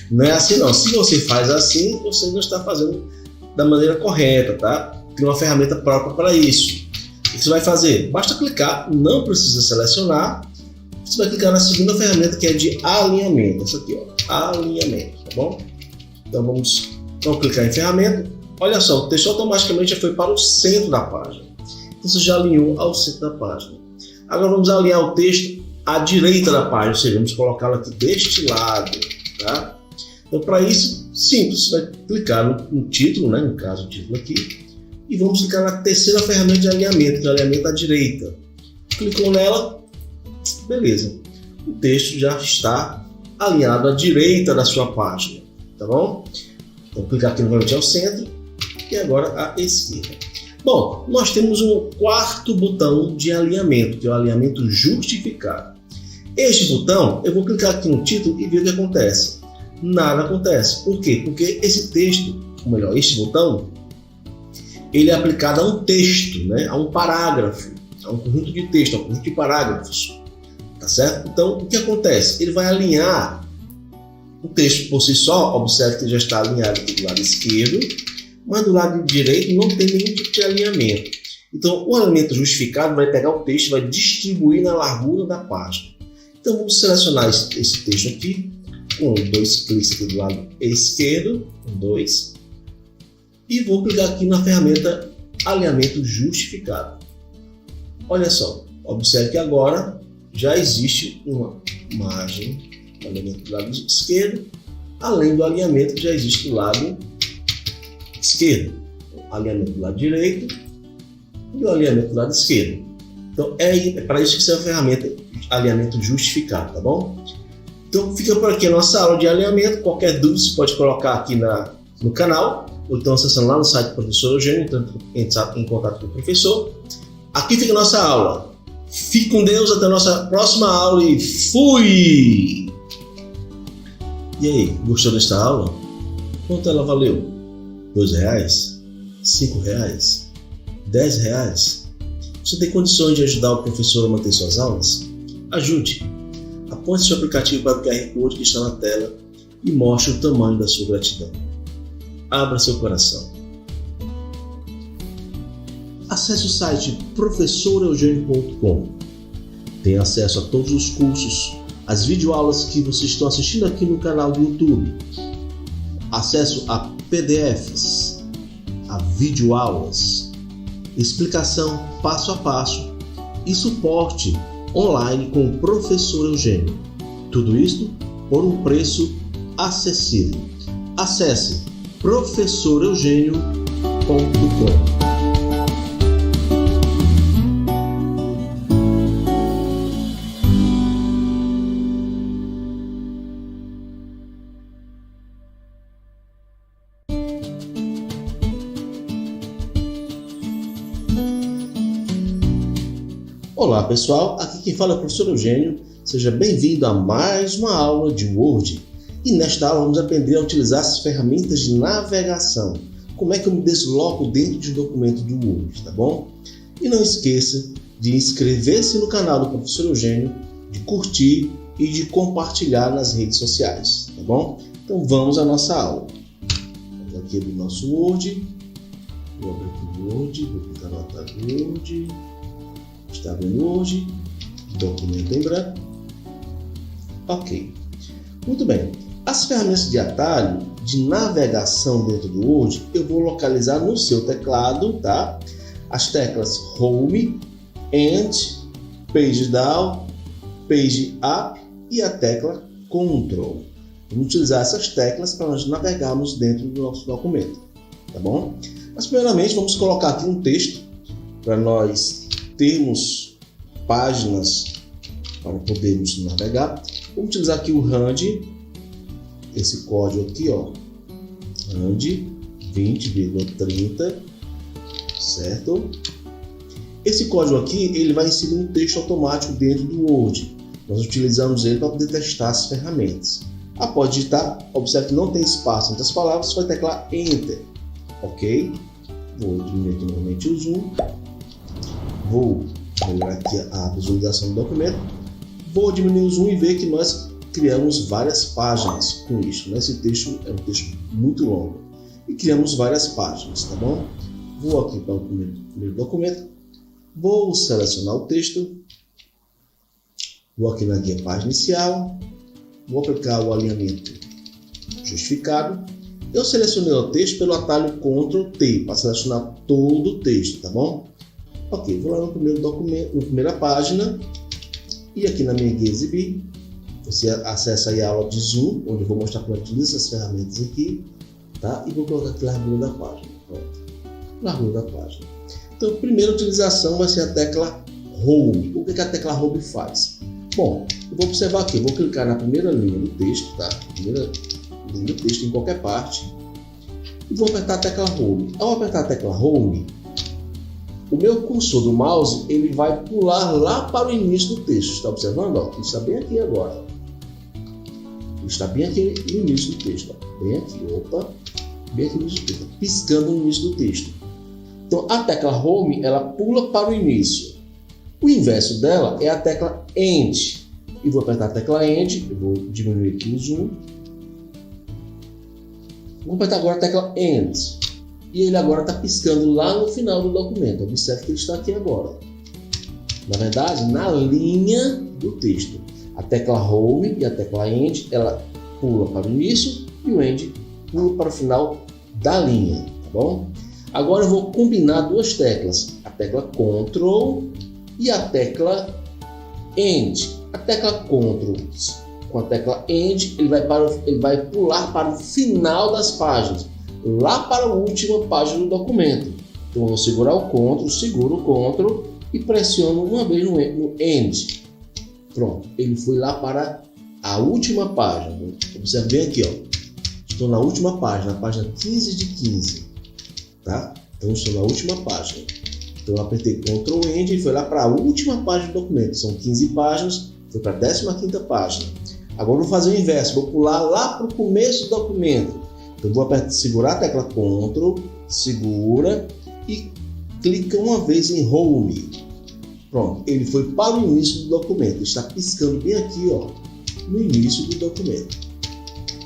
Não é assim não. Se você faz assim, você não está fazendo da maneira correta, tá? Tem uma ferramenta própria para isso. O que você vai fazer? Basta clicar, não precisa selecionar. Você vai clicar na segunda ferramenta, que é de alinhamento. Essa aqui, ó, alinhamento, tá bom? Então vamos clicar em ferramenta. Olha só, o texto automaticamente já foi para o centro da página. Então você já alinhou ao centro da página. Agora vamos alinhar o texto à direita da página, ou seja, vamos colocá-lo aqui deste lado, tá? Então para isso, simples, você vai clicar no título, né? No caso o título aqui, e vamos clicar na terceira ferramenta de alinhamento, que é o alinhamento à direita. Clicou nela, beleza. O texto já está alinhado à direita da sua página, tá bom? Então clicar aqui novamente ao centro e agora à esquerda. Bom, nós temos um quarto botão de alinhamento, que é o alinhamento justificado. Este botão, eu vou clicar aqui no título e ver o que acontece. Nada acontece. Por quê? Porque esse texto, ou melhor, este botão, ele é aplicado a um texto, né? A um parágrafo, a um conjunto de texto, a um conjunto de parágrafos. Tá certo? Então, o que acontece? Ele vai alinhar o texto por si só, observe que ele já está alinhado aqui do lado esquerdo, mas do lado direito não tem nenhum tipo de alinhamento. Então, o alinhamento justificado vai pegar o texto e vai distribuir na largura da página. Então, vamos selecionar esse texto aqui, com 2 cliques aqui do lado esquerdo, 2, e vou clicar aqui na ferramenta alinhamento justificado. Olha só, observe que agora já existe uma margem, o alinhamento do lado esquerdo, além do alinhamento que já existe do lado esquerdo, o alinhamento do lado direito e o alinhamento do lado esquerdo. Então é para isso que serve a ferramenta alinhamento justificado, tá bom? Então fica por aqui a nossa aula de alinhamento. Qualquer dúvida você pode colocar aqui no canal, ou então acessando lá no site do professor Eugênio, entrando em contato com o professor. Aqui fica a nossa aula. Fique com Deus, até a nossa próxima aula e fui! E aí, gostou desta aula? Quanto ela valeu? R$2? R$5? R$10? Você tem condições de ajudar o professor a manter suas aulas? Ajude! Aponte seu aplicativo para o QR Code que está na tela e mostre o tamanho da sua gratidão. Abra seu coração. Acesse o site professoreugênio.com. Tem acesso a todos os cursos, as videoaulas que vocês estão assistindo aqui no canal do YouTube. Acesso a PDFs, a videoaulas, explicação passo a passo e suporte online com o professor Eugênio. Tudo isto por um preço acessível. Acesse professoreugênio.com. Olá pessoal, aqui quem fala é o professor Eugênio. Seja bem-vindo a mais uma aula de Word. E nesta aula vamos aprender a utilizar as ferramentas de navegação. Como é que eu me desloco dentro de um documento do Word, tá bom? E não esqueça de inscrever-se no canal do professor Eugênio, de curtir e de compartilhar nas redes sociais, tá bom? Então vamos à nossa aula. Vamos aqui do nosso Word. Vou abrir aqui o Word, vou clicar no tab Word. Está abrindo hoje, documento em branco. Ok. Muito bem. As ferramentas de atalho de navegação dentro do Word, eu vou localizar no seu teclado, tá? As teclas Home, End, Page Down, Page Up e a tecla Ctrl. Vamos utilizar essas teclas para nós navegarmos dentro do nosso documento, tá bom? Mas primeiramente vamos colocar aqui um texto para nós termos páginas para podermos navegar. Vamos utilizar aqui o RAND, esse código aqui, ó, RAND 20,30, certo? Esse código aqui, ele vai inserir um texto automático dentro do Word. Nós utilizamos ele para poder testar as ferramentas. Após digitar, observe que não tem espaço entre as palavras, você vai teclar Enter, ok? Vou diminuir aqui novamente o zoom. Vou melhorar aqui a visualização do documento. Vou diminuir o zoom e ver que nós criamos várias páginas com isso, né? Esse texto é um texto muito longo. E criamos várias páginas, tá bom? Vou aqui para o primeiro documento. Vou selecionar o texto. Vou aqui na guia página inicial. Vou aplicar o alinhamento justificado. Eu selecionei o texto pelo atalho Ctrl T para selecionar todo o texto, tá bom? Ok, vou lá no primeiro documento, na primeira página. E aqui na minha guia exibir, você acessa aí a aula de Zoom, onde eu vou mostrar como utiliza essas ferramentas aqui, tá? E vou colocar aqui a largura da página. Pronto. Largura da página. Então, a primeira utilização vai ser a tecla Home. O que a tecla Home faz? Bom, eu vou observar aqui, eu vou clicar na primeira linha do texto, tá? Primeira linha do texto em qualquer parte. E vou apertar a tecla Home. Ao apertar a tecla Home, o meu cursor do mouse ele vai pular lá para o início do texto. Está observando? Ó, ele está bem aqui agora. Ele está bem aqui no início do texto. Ó. Bem aqui, opa. Bem aqui no início do texto. Piscando no início do texto. Então, a tecla Home, ela pula para o início. O inverso dela é a tecla End. E vou apertar a tecla End. Eu vou diminuir aqui o zoom. Vou apertar agora a tecla End. E ele agora está piscando lá no final do documento. Observe que ele está aqui agora. Na verdade, na linha do texto. A tecla Home e a tecla End, ela pula para o início e o End pula para o final da linha, tá bom? Agora eu vou combinar duas teclas, a tecla Ctrl e a tecla End. A tecla Ctrl com a tecla End, ele vai pular para o final das páginas, lá para a última página do documento. Então eu vou segurar o Ctrl, seguro o Ctrl e pressiono uma vez no End. Pronto, ele foi lá para a última página. Observe bem aqui, ó. Estou na última página, a página 15 de 15. Tá? Então estou na última página. Então eu apertei Ctrl End e foi lá para a última página do documento. São 15 páginas, foi para a 15ª página. Agora eu vou fazer o inverso, vou pular lá para o começo do documento. Então eu vou segurar a tecla Ctrl, segura e clica uma vez em Home. Pronto, ele foi para o início do documento. Ele está piscando bem aqui, ó, no início do documento.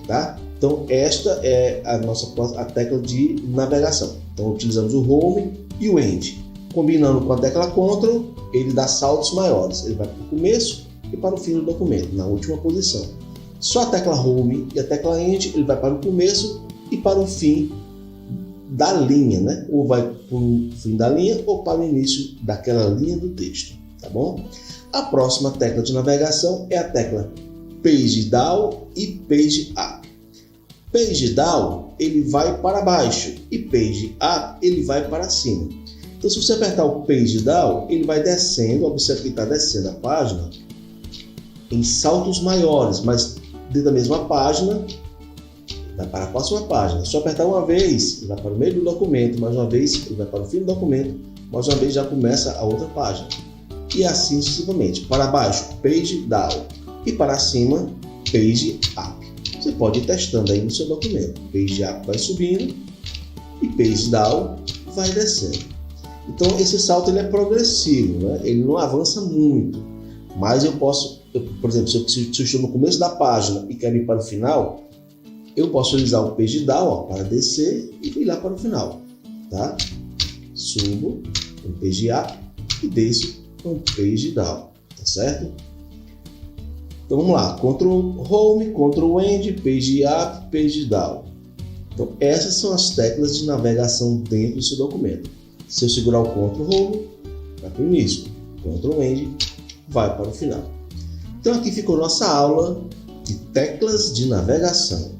Tá? Então esta é a tecla de navegação. Então utilizamos o Home e o End. Combinando com a tecla Ctrl, ele dá saltos maiores. Ele vai para o começo e para o fim do documento, na última posição. Só a tecla Home e a tecla End, ele vai para o começo e para o fim da linha, né? Ou vai para o fim da linha ou para o início daquela linha do texto, tá bom? A próxima tecla de navegação é a tecla Page Down e Page Up. Page Down, ele vai para baixo e Page Up, ele vai para cima. Então, se você apertar o Page Down, ele vai descendo, observe que está descendo a página em saltos maiores, mas dentro da mesma página, vai para a próxima página. Se eu apertar uma vez, ele vai para o meio do documento, mais uma vez, ele vai para o fim do documento, mais uma vez já começa a outra página. E assim sucessivamente. Para baixo, Page Down. E para cima, Page Up. Você pode ir testando aí no seu documento. Page Up vai subindo e Page Down vai descendo. Então esse salto ele é progressivo, né? Ele não avança muito. Mas eu posso, por exemplo, se eu estou no começo da página e quero ir para o final, eu posso utilizar o Page Down, ó, para descer e ir lá para o final. Tá? Subo com Page Up e desço com Page Down. Tá certo? Então vamos lá, Ctrl Home, Ctrl End, Page Up, Page Down. Então essas são as teclas de navegação dentro do seu documento. Se eu segurar o Ctrl Home, vai para o início, Ctrl End, vai para o final. Então aqui ficou nossa aula de teclas de navegação.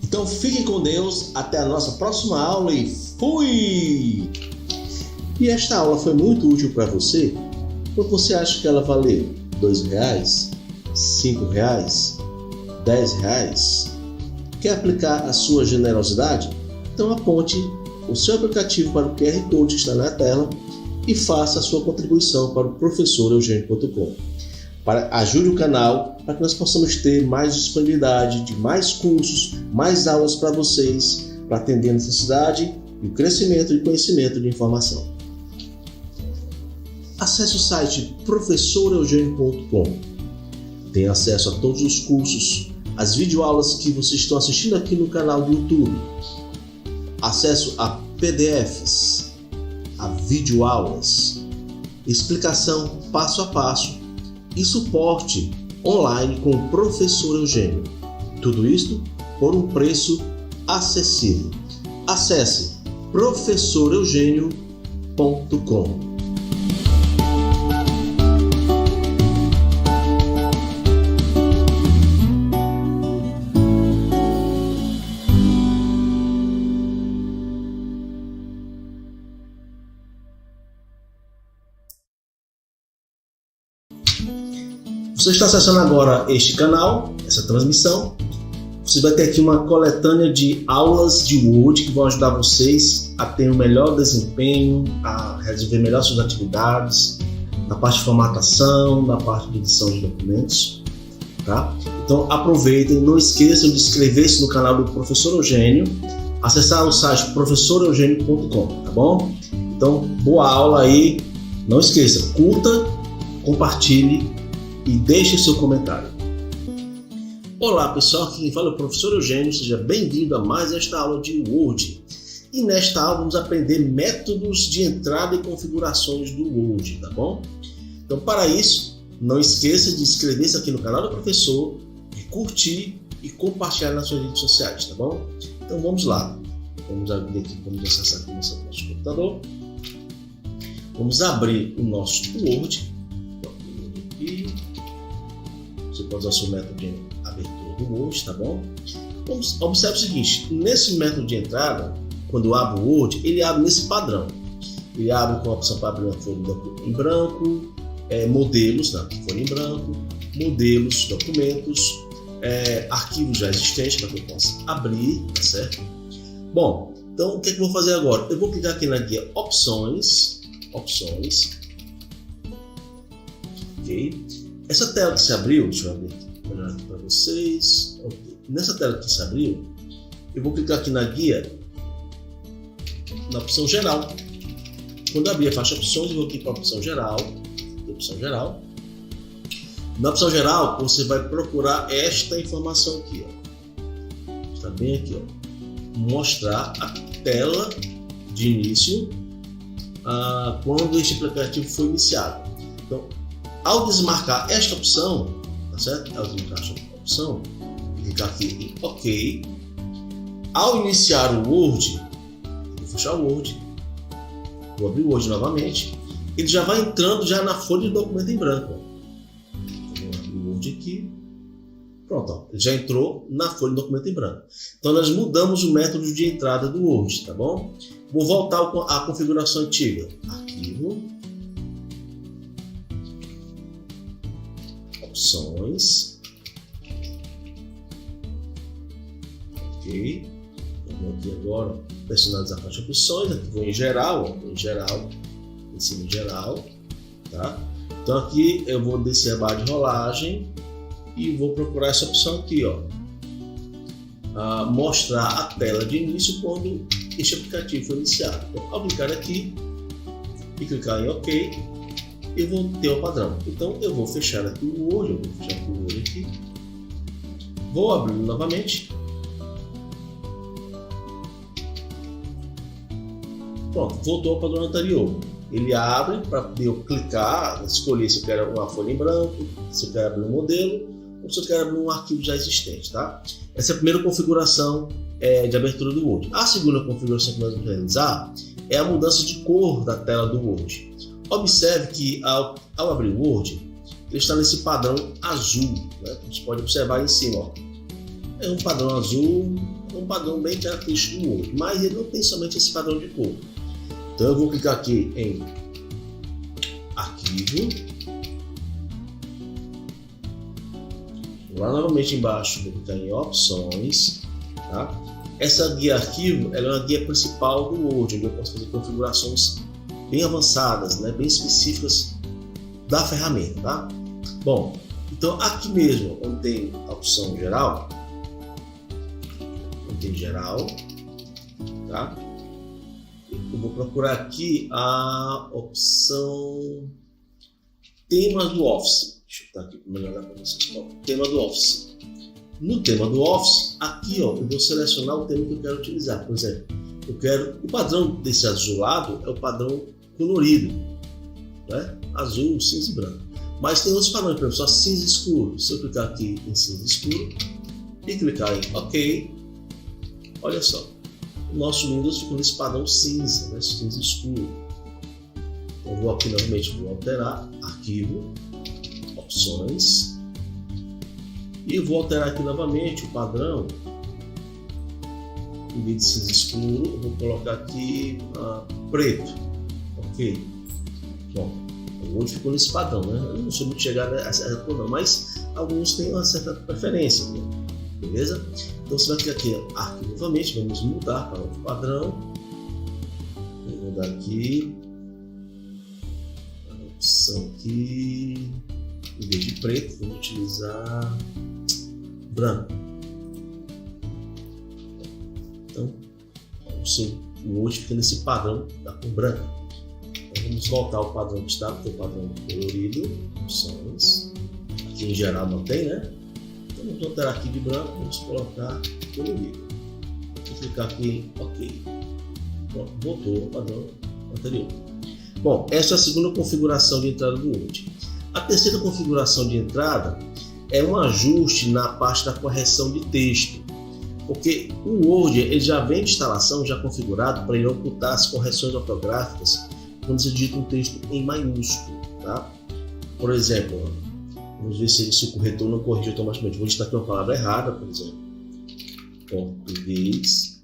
Então fiquem com Deus, até a nossa próxima aula e fui! E esta aula foi muito útil para você? Ou você acha que ela valeu R$2, R$5, R$10? Quer aplicar a sua generosidade? Então aponte o seu aplicativo para o QR Code que está na tela e faça a sua contribuição para o professoreugênio.com. Ajude o canal para que nós possamos ter mais disponibilidade de mais cursos, mais aulas para vocês, para atender a necessidade e o crescimento de conhecimento de informação. Acesse o site professoreugênio.com. Tem acesso a todos os cursos, as videoaulas que vocês estão assistindo aqui no canal do YouTube. Acesso a PDFs, a videoaulas, explicação passo a passo e suporte online com o professor Eugênio. Tudo isto por um preço acessível. Acesse professoreugênio.com. Você está acessando agora este canal, essa transmissão. Você vai ter aqui uma coletânea de aulas de Word que vão ajudar vocês a ter um melhor desempenho, a resolver melhor suas atividades, na parte de formatação, na parte de edição de documentos. Tá? Então aproveitem, não esqueçam de inscrever-se no canal do Professor Eugênio, acessar o site professoreugênio.com, tá bom? Então, boa aula aí, não esqueça, curta, compartilhe e deixe seu comentário. Olá pessoal, aqui quem fala é o professor Eugênio, seja bem-vindo a mais esta aula de Word. E nesta aula vamos aprender métodos de entrada e configurações do Word, tá bom? Então para isso, não esqueça de inscrever-se aqui no canal do professor, de curtir e compartilhar nas suas redes sociais, tá bom? Então vamos lá, vamos abrir aqui, vamos acessar aqui o nosso computador. Vamos abrir o nosso Word. Você pode usar o seu método de abertura do Word, tá bom? Observe o seguinte, nesse método de entrada, quando eu abro o Word, ele abre nesse padrão. Ele abre com a opção para abrir uma folha em branco, modelos, na folha em branco, modelos, documentos, arquivos já existentes para que eu possa abrir, tá certo? Bom, então o que é que eu vou fazer agora? Eu vou clicar aqui na guia Opções, ok? Essa tela que se abriu, deixa eu abrir aqui para vocês. Okay. Nessa tela que se abriu, eu vou clicar aqui na guia, na opção geral. Quando eu abrir a faixa opções, eu vou aqui para a opção geral. Na opção geral, você vai procurar esta informação aqui, ó. Está bem aqui, ó. Mostrar a tela de início quando este aplicativo foi iniciado. Então, ao desmarcar esta opção, tá certo? Ao desmarcar esta opção, clicar aqui em OK. Ao iniciar o Word, vou fechar o Word, vou abrir o Word novamente, ele já vai entrando já na folha de documento em branco. Vou abrir o Word aqui, pronto, ó, ele já entrou na folha de documento em branco. Então nós mudamos o método de entrada do Word, tá bom? Vou voltar à configuração antiga, arquivo, opções, ok, eu vou aqui agora personalizar a faixa de opções, aqui vou em geral, em cima em geral, tá? Então aqui eu vou descer a barra de rolagem e vou procurar essa opção aqui, ó, mostrar a tela de início quando este aplicativo foi iniciado. Então, ao clicar aqui e clicar em OK, eu vou ter o padrão. Então eu vou fechar aqui o olho, aqui, vou abrir novamente. Pronto, voltou ao padrão anterior. Ele abre para eu clicar, escolher se eu quero uma folha em branco, se eu quero abrir um modelo ou se eu quero abrir um arquivo já existente, tá? Essa é a primeira configuração de abertura do Word. A segunda configuração que nós vamos realizar é a mudança de cor da tela do Word. Observe que ao abrir o Word, ele está nesse padrão azul, né? Você pode observar em cima, ó. É um padrão azul, um padrão bem característico do Word, mas ele não tem somente esse padrão de cor. Então eu vou clicar aqui em Arquivo, lá novamente embaixo vou clicar em Opções, tá? Essa guia arquivo ela é uma guia principal do Word, onde eu posso fazer configurações bem avançadas, né, bem específicas da ferramenta, tá? Bom, então aqui mesmo, onde tem a opção geral, tá? Eu vou procurar aqui a opção temas do Office. Deixa eu botar aqui para melhorar para vocês. Tema do Office. No tema do Office, aqui ó, eu vou selecionar o tema que eu quero utilizar. Por exemplo, eu quero o padrão desse azulado é o padrão colorido, né? Azul, cinza e branco. Mas tem outros padrões, por exemplo, só cinza escuro. Se eu clicar aqui em cinza escuro e clicar em OK, olha só, o nosso Windows ficou nesse padrão cinza, né? Cinza escuro. Então vou aqui novamente, vou alterar arquivo, opções, e vou alterar aqui novamente o padrão. Em vez de cinza escuro, eu vou colocar aqui preto. Ok. Bom, hoje ficou nesse padrão, né? Eu não sou muito chegado a essa cor não, mas alguns têm uma certa preferência, né? Beleza? Então você vai clicar aqui, arquivo novamente, vamos mudar para outro padrão. Vou mudar aqui a opção aqui, em vez de preto, vamos utilizar branco. Então, o Word fica nesse padrão da cor branca. Então, vamos voltar ao padrão que está, porque é o padrão colorido, opções. Aqui em geral não tem, né? Então, vamos alterar aqui de branco, vamos colocar colorido. Vou clicar aqui em OK. Pronto, voltou ao padrão anterior. Bom, essa é a segunda configuração de entrada do Word. A terceira configuração de entrada é um ajuste na parte da correção de texto. Porque o Word ele já vem de instalação, já configurado para ele ocultar as correções ortográficas quando você digita um texto em maiúsculo, tá? Por exemplo, vamos ver se o corretor não corrige automaticamente. Vou digitar aqui uma palavra errada, por exemplo, português.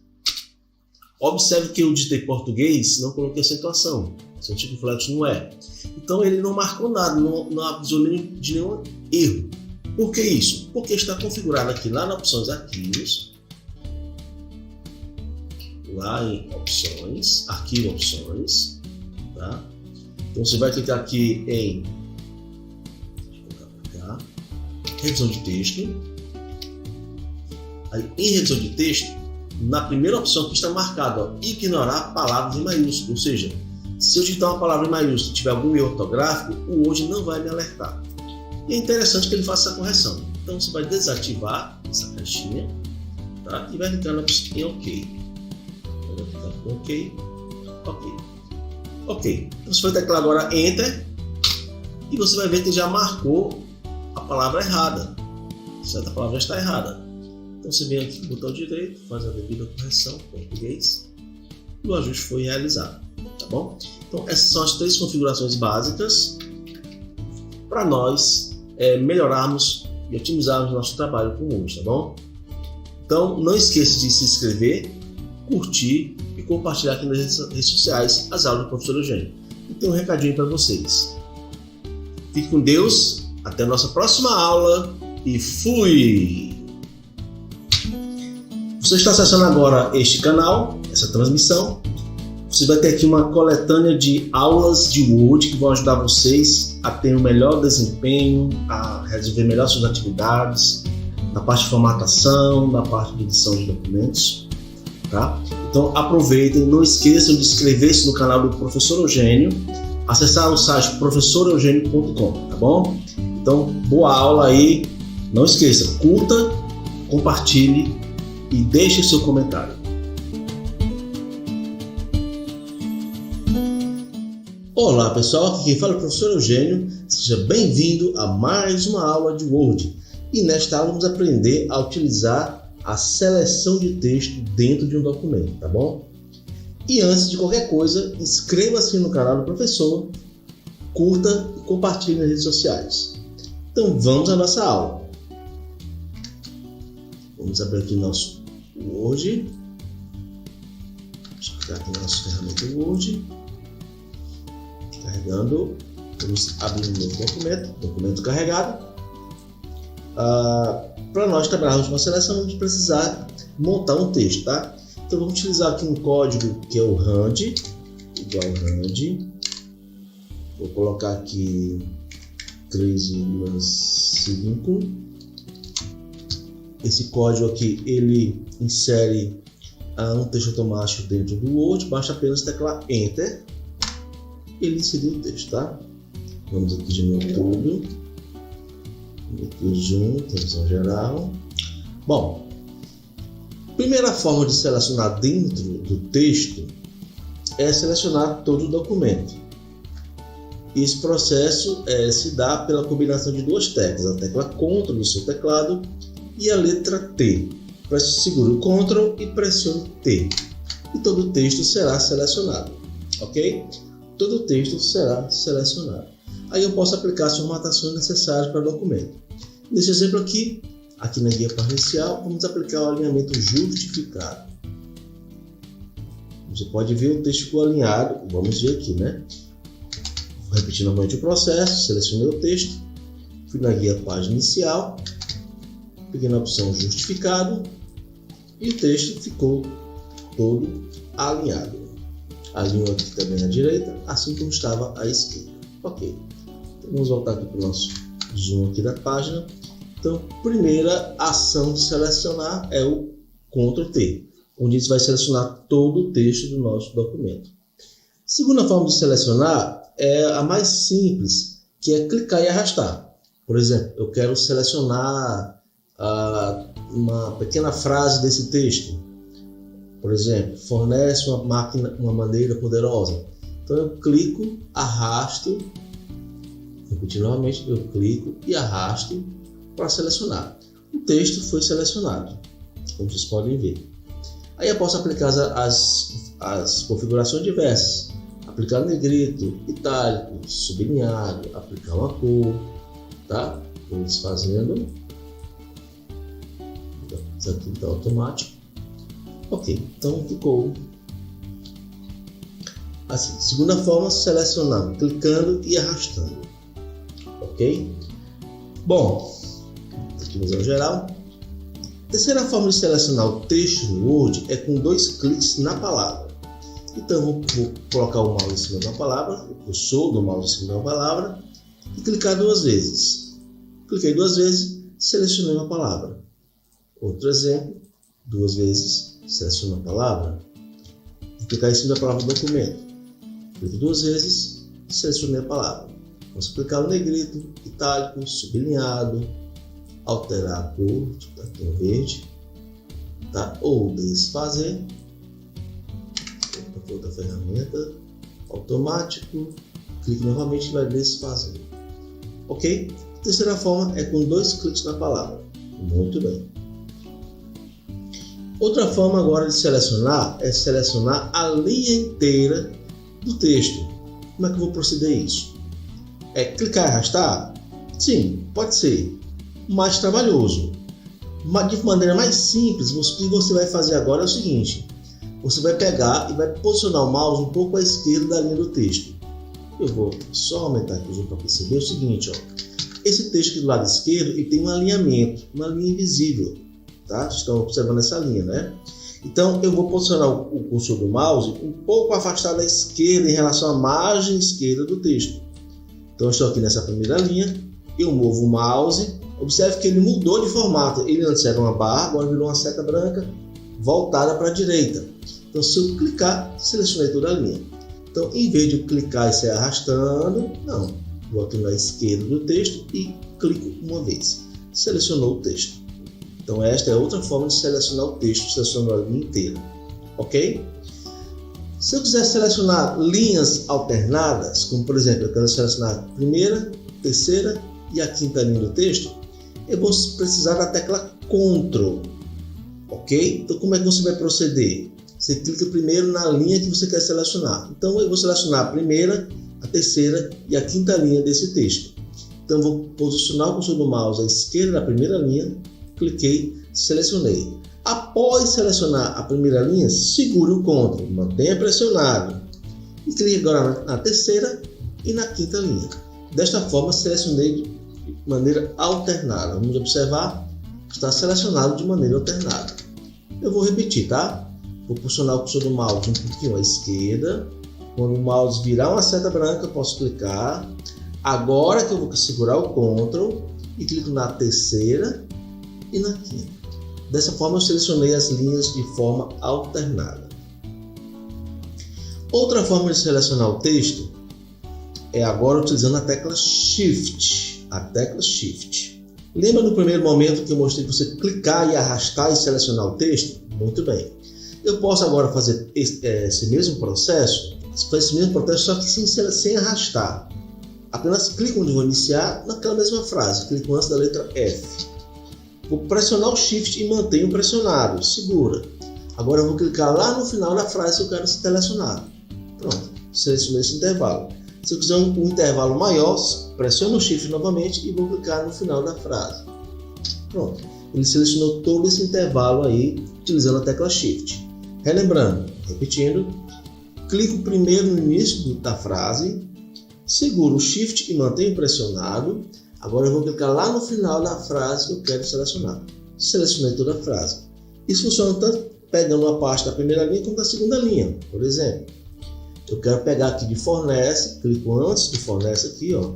Observe que eu digitei português, não coloquei acentuação, sentido flat não é. Então ele não marcou nada, não avisou de nenhum erro. Por que isso? Porque está configurado aqui lá na opções arquivos, lá em opções, arquivo opções, tá? Então você vai clicar aqui em revisão de texto. Aí, em revisão de texto, na primeira opção que está marcado, ó, ignorar palavras em maiúsculo, ou seja, se eu digitar uma palavra em maiúsculo e tiver algum erro ortográfico, o Word não vai me alertar. E é interessante que ele faça essa correção. Então você vai desativar essa caixinha, tá? E vai clicar em OK. Vai clicar em OK, OK, OK. Então você vai teclar agora Enter e você vai ver que já marcou a palavra errada. Certa palavra está errada. Então você vem aqui no botão direito, faz a devida correção, português, e o ajuste foi realizado, tá bom? Então essas são as três configurações básicas para nós melhorarmos e otimizarmos o nosso trabalho com o Word, tá bom? Então não esqueça de se inscrever, curtir e compartilhar aqui nas redes sociais as aulas do professor Eugênio. E tem um recadinho para vocês. Fique com Deus, até a nossa próxima aula e fui! Você está acessando agora este canal, essa transmissão. Você vai ter aqui uma coletânea de aulas de Word que vão ajudar vocês a ter um melhor desempenho, a resolver melhor suas atividades, na parte de formatação, na parte de edição de documentos, tá? Então aproveitem, não esqueçam de inscrever-se no canal do Professor Eugênio, acessar o site professoreugênio.com, tá bom? Então, boa aula aí, não esqueça, curta, compartilhe e deixe seu comentário. Olá pessoal, aqui quem fala é o professor Eugênio, seja bem-vindo a mais uma aula de Word. E nesta aula vamos aprender a utilizar a seleção de texto dentro de um documento, tá bom? E antes de qualquer coisa, inscreva-se no canal do professor, curta e compartilhe nas redes sociais. Então vamos à nossa aula. Vamos abrir aqui nosso Word. Deixa eu clicar aqui na nossa ferramenta Word. Carregando. Vamos abrir um novo documento. Documento carregado. para nós trabalharmos com a seleção, vamos precisar montar um texto, tá? Então vamos utilizar aqui um código que é o rand, igual rand. Vou colocar aqui 3,5. Esse código aqui, ele insere um texto automático dentro do Word. Basta apenas teclar Enter. Ele inseriu o texto, tá? Vamos aqui de novo tudo. Aqui zoom, visão geral. Bom, primeira forma de selecionar dentro do texto é selecionar todo o documento. Esse processo se dá pela combinação de duas teclas, a tecla Ctrl do seu teclado e a letra T. Segure o Ctrl e pressione T. E todo o texto será selecionado, ok? Todo o texto será selecionado. Aí eu posso aplicar as formatações necessárias para o documento. Nesse exemplo aqui na guia parcial, vamos aplicar o alinhamento justificado. Você pode ver o texto ficou alinhado. Vamos ver aqui, né? Vou repetir novamente o processo. Selecionei o texto, fui na guia página inicial, peguei na opção justificado e o texto ficou todo alinhado. Alinhou aqui também à direita, assim como estava à esquerda. Ok. Então vamos voltar aqui para o nosso zoom aqui da página. Então, primeira ação de selecionar é o Ctrl T, onde isso vai selecionar todo o texto do nosso documento. Segunda forma de selecionar é a mais simples, que é clicar e arrastar. Por exemplo, eu quero selecionar uma pequena frase desse texto. Por exemplo, fornece uma máquina, uma madeira poderosa. Então eu clico, arrasto, novamente eu clico e arrasto para selecionar. O texto foi selecionado, como vocês podem ver. Aí eu posso aplicar as configurações diversas. Aplicar negrito, itálico, sublinhado, aplicar uma cor, tá? Vou desfazendo. Isso aqui está automático. Ok, então ficou assim. Segunda forma, selecionando, clicando e arrastando. Ok? Bom, aqui no geral. Terceira forma de selecionar o texto no Word é com 2 cliques na palavra. Então vou colocar o mouse em cima de uma palavra, o cursor do mouse em cima de uma palavra e clicar 2 vezes. Cliquei 2 vezes, selecionei uma palavra. Outro exemplo, 2 vezes, seleciono a palavra. Vou clicar em cima da palavra documento. Clico 2 vezes, selecionei a palavra. Vamos clicar no negrito, itálico, sublinhado, alterar a cor, aqui em verde, tá? Ou desfazer. Outra ferramenta, automático, clique novamente e vai desfazer. Ok? Terceira forma é com 2 cliques na palavra. Muito bem. Outra forma agora de selecionar é selecionar a linha inteira do texto. Como é que eu vou proceder isso? É clicar e arrastar? Sim, pode ser. Mais trabalhoso. Mas de maneira mais simples, o que você vai fazer agora é o seguinte. Você vai pegar e vai posicionar o mouse um pouco à esquerda da linha do texto. Eu vou só aumentar aqui o zoom para perceber o seguinte, ó. Esse texto aqui do lado esquerdo ele tem um alinhamento, uma linha invisível, tá? Vocês estão observando essa linha, né? Então eu vou posicionar o cursor do mouse um pouco afastado da esquerda em relação à margem esquerda do texto. Então eu estou aqui nessa primeira linha, eu movo o mouse, observe que ele mudou de formato. Ele antes era uma barra, agora virou uma seta branca voltada para a direita. Então, se eu clicar, selecionei toda a linha. Então, em vez de eu clicar e sair arrastando, não. Vou aqui na esquerda do texto e clico uma vez. Selecionou o texto. Então, esta é outra forma de selecionar o texto, selecionando a linha inteira. Ok? Se eu quiser selecionar linhas alternadas, como por exemplo, eu quero selecionar a primeira, terceira e a quinta linha do texto, eu vou precisar da tecla Ctrl. Ok? Então, como é que você vai proceder? Você clica primeiro na linha que você quer selecionar. Então, eu vou selecionar a primeira, a terceira e a quinta linha desse texto. Então, vou posicionar o cursor do mouse à esquerda da primeira linha, cliquei, selecionei. Após selecionar a primeira linha, segure o Ctrl, mantenha pressionado e clique agora na terceira e na quinta linha. Desta forma, selecionei de maneira alternada. Vamos observar. está selecionado de maneira alternada. Eu vou repetir, tá? Vou posicionar o cursor do mouse um pouquinho à esquerda. Quando o mouse virar uma seta branca, eu posso clicar. Agora que eu vou segurar o Ctrl e clico na terceira e na quinta. Dessa forma eu selecionei as linhas de forma alternada. Outra forma de selecionar o texto é agora utilizando a tecla Shift. A tecla Shift. Lembra no primeiro momento que eu mostrei que você clicar e arrastar e selecionar o texto? Muito bem. Eu posso agora fazer esse mesmo processo, só que sem arrastar. Apenas clico onde vou iniciar naquela mesma frase. Clico antes da letra F. Vou pressionar o Shift e mantenho pressionado. Segura. Agora eu vou clicar lá no final da frase que eu quero selecionar. Pronto. Selecionei esse intervalo. Se eu quiser um intervalo maior, pressiono o Shift novamente e vou clicar no final da frase. Pronto. Ele selecionou todo esse intervalo aí utilizando a tecla Shift. Relembrando, repetindo, clico primeiro no início da frase, seguro o Shift e mantenho pressionado. Agora eu vou clicar lá no final da frase que eu quero selecionar. Selecionei toda a frase. Isso funciona tanto pegando uma parte da primeira linha como da segunda linha. Por exemplo, eu quero pegar aqui de fornece, clico antes de fornece aqui, ó.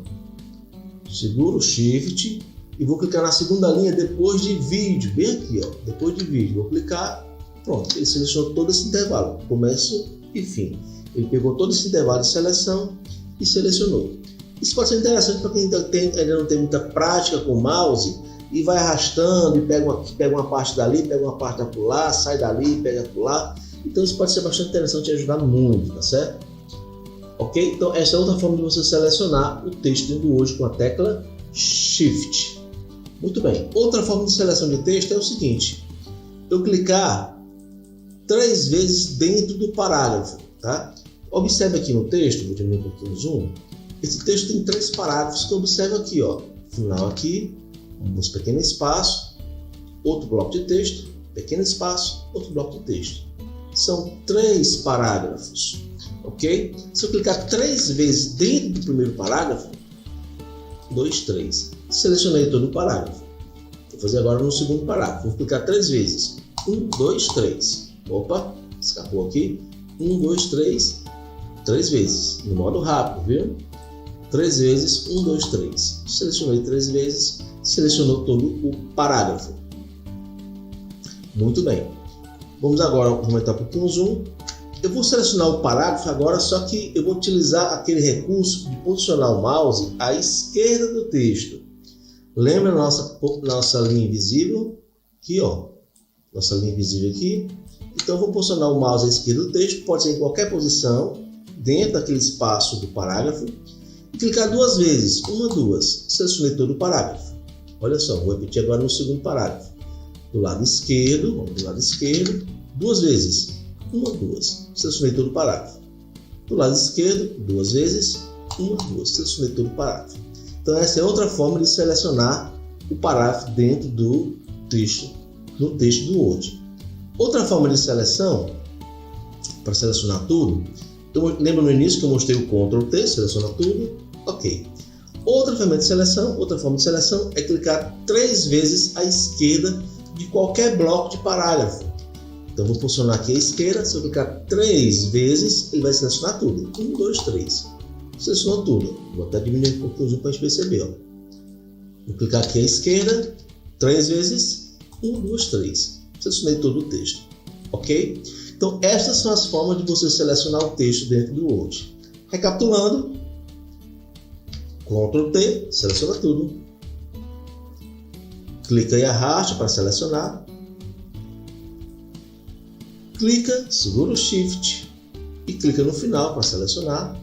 Seguro o Shift e vou clicar na segunda linha depois de vídeo, bem aqui, ó. Depois de vídeo, vou clicar, pronto, ele selecionou todo esse intervalo, começo e fim. Ele pegou todo esse intervalo de seleção e selecionou. Isso pode ser interessante para quem ainda não tem muita prática com o mouse e vai arrastando e pega uma parte dali, pega uma parte acolá, sai dali, pega acolá. Então isso pode ser bastante interessante e ajudar muito, tá certo? Ok? Então essa é outra forma de você selecionar o texto dentro do Word com a tecla Shift. Muito bem. Outra forma de seleção de texto é o seguinte. Eu clicar 3 vezes dentro do parágrafo, tá? Observe aqui no texto, vou diminuir um pouquinho o zoom. Esse texto tem 3 parágrafos que eu observo aqui, ó. Final aqui, um pequeno espaço, outro bloco de texto, pequeno espaço, outro bloco de texto. São 3 parágrafos, ok? Se eu clicar 3 vezes dentro do primeiro parágrafo, 2, 3. Selecionei todo o parágrafo. Vou fazer agora no segundo parágrafo. Vou clicar 3 vezes. 1, 2, 3. Opa, escapou aqui. 1, 2, 3. 3 vezes. No modo rápido, viu? 3 vezes. 1, 2, 3. Selecionei 3 vezes. Selecionou todo o parágrafo. Muito bem. Vamos agora aumentar um pouquinho o zoom. Eu vou selecionar o parágrafo agora, só que eu vou utilizar aquele recurso de posicionar o mouse à esquerda do texto. Lembra nossa linha invisível? Aqui, ó. Nossa linha invisível aqui. Então eu vou posicionar o mouse à esquerda do texto, pode ser em qualquer posição, dentro daquele espaço do parágrafo, e clicar 2 vezes. 1, 2. Selecionei todo o parágrafo. Olha só, vou repetir agora no segundo parágrafo. Do lado esquerdo, vamos do lado esquerdo, 2 vezes. 1, 2. Selecionei todo o parágrafo. Do lado esquerdo, 2 vezes. 1, 2. Selecionei todo o parágrafo. Então essa é outra forma de selecionar o parágrafo dentro do texto, no texto do Word. Outra forma de seleção, para selecionar tudo, lembra no início que eu mostrei o Ctrl T, seleciona tudo, ok. Outra forma de seleção é clicar 3 vezes à esquerda de qualquer bloco de parágrafo. Então vou posicionar aqui à esquerda, se eu clicar 3 vezes, ele vai selecionar tudo. 1, 2, 3. Selecionou tudo. Vou até diminuir um pouquinho o zoom para a gente perceber. Ó. Vou clicar aqui à esquerda, 3 vezes, 1, 2, 3. Selecionei todo o texto. Ok? Então estas são as formas de você selecionar o texto dentro do Word. Recapitulando, Ctrl T, seleciona tudo. Clica e arrasta para selecionar. Clica, segura o Shift e clica no final para selecionar.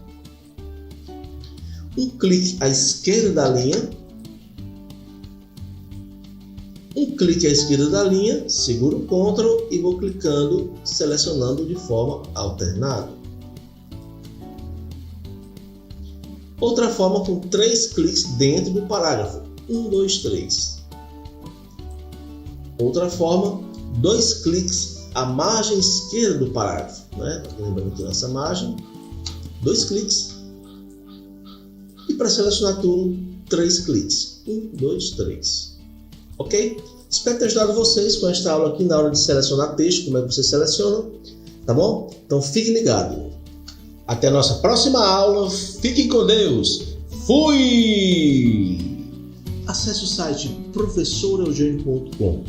Um clique à esquerda da linha. Um clique à esquerda da linha, seguro o Ctrl e vou clicando, selecionando de forma alternada. Outra forma com 3 cliques dentro do parágrafo. 1, 2, 3. Outra forma, 2 cliques à margem esquerda do parágrafo. Né? Lembrando aqui nossa margem. 2 cliques. E para selecionar tudo, 3 cliques. 1, 2, 3. Ok? Espero ter ajudado vocês com esta aula aqui na hora de selecionar texto, como é que vocês selecionam, tá bom? Então fiquem ligados. Até a nossa próxima aula. Fiquem com Deus. Fui! Acesse o site professoreugênio.com.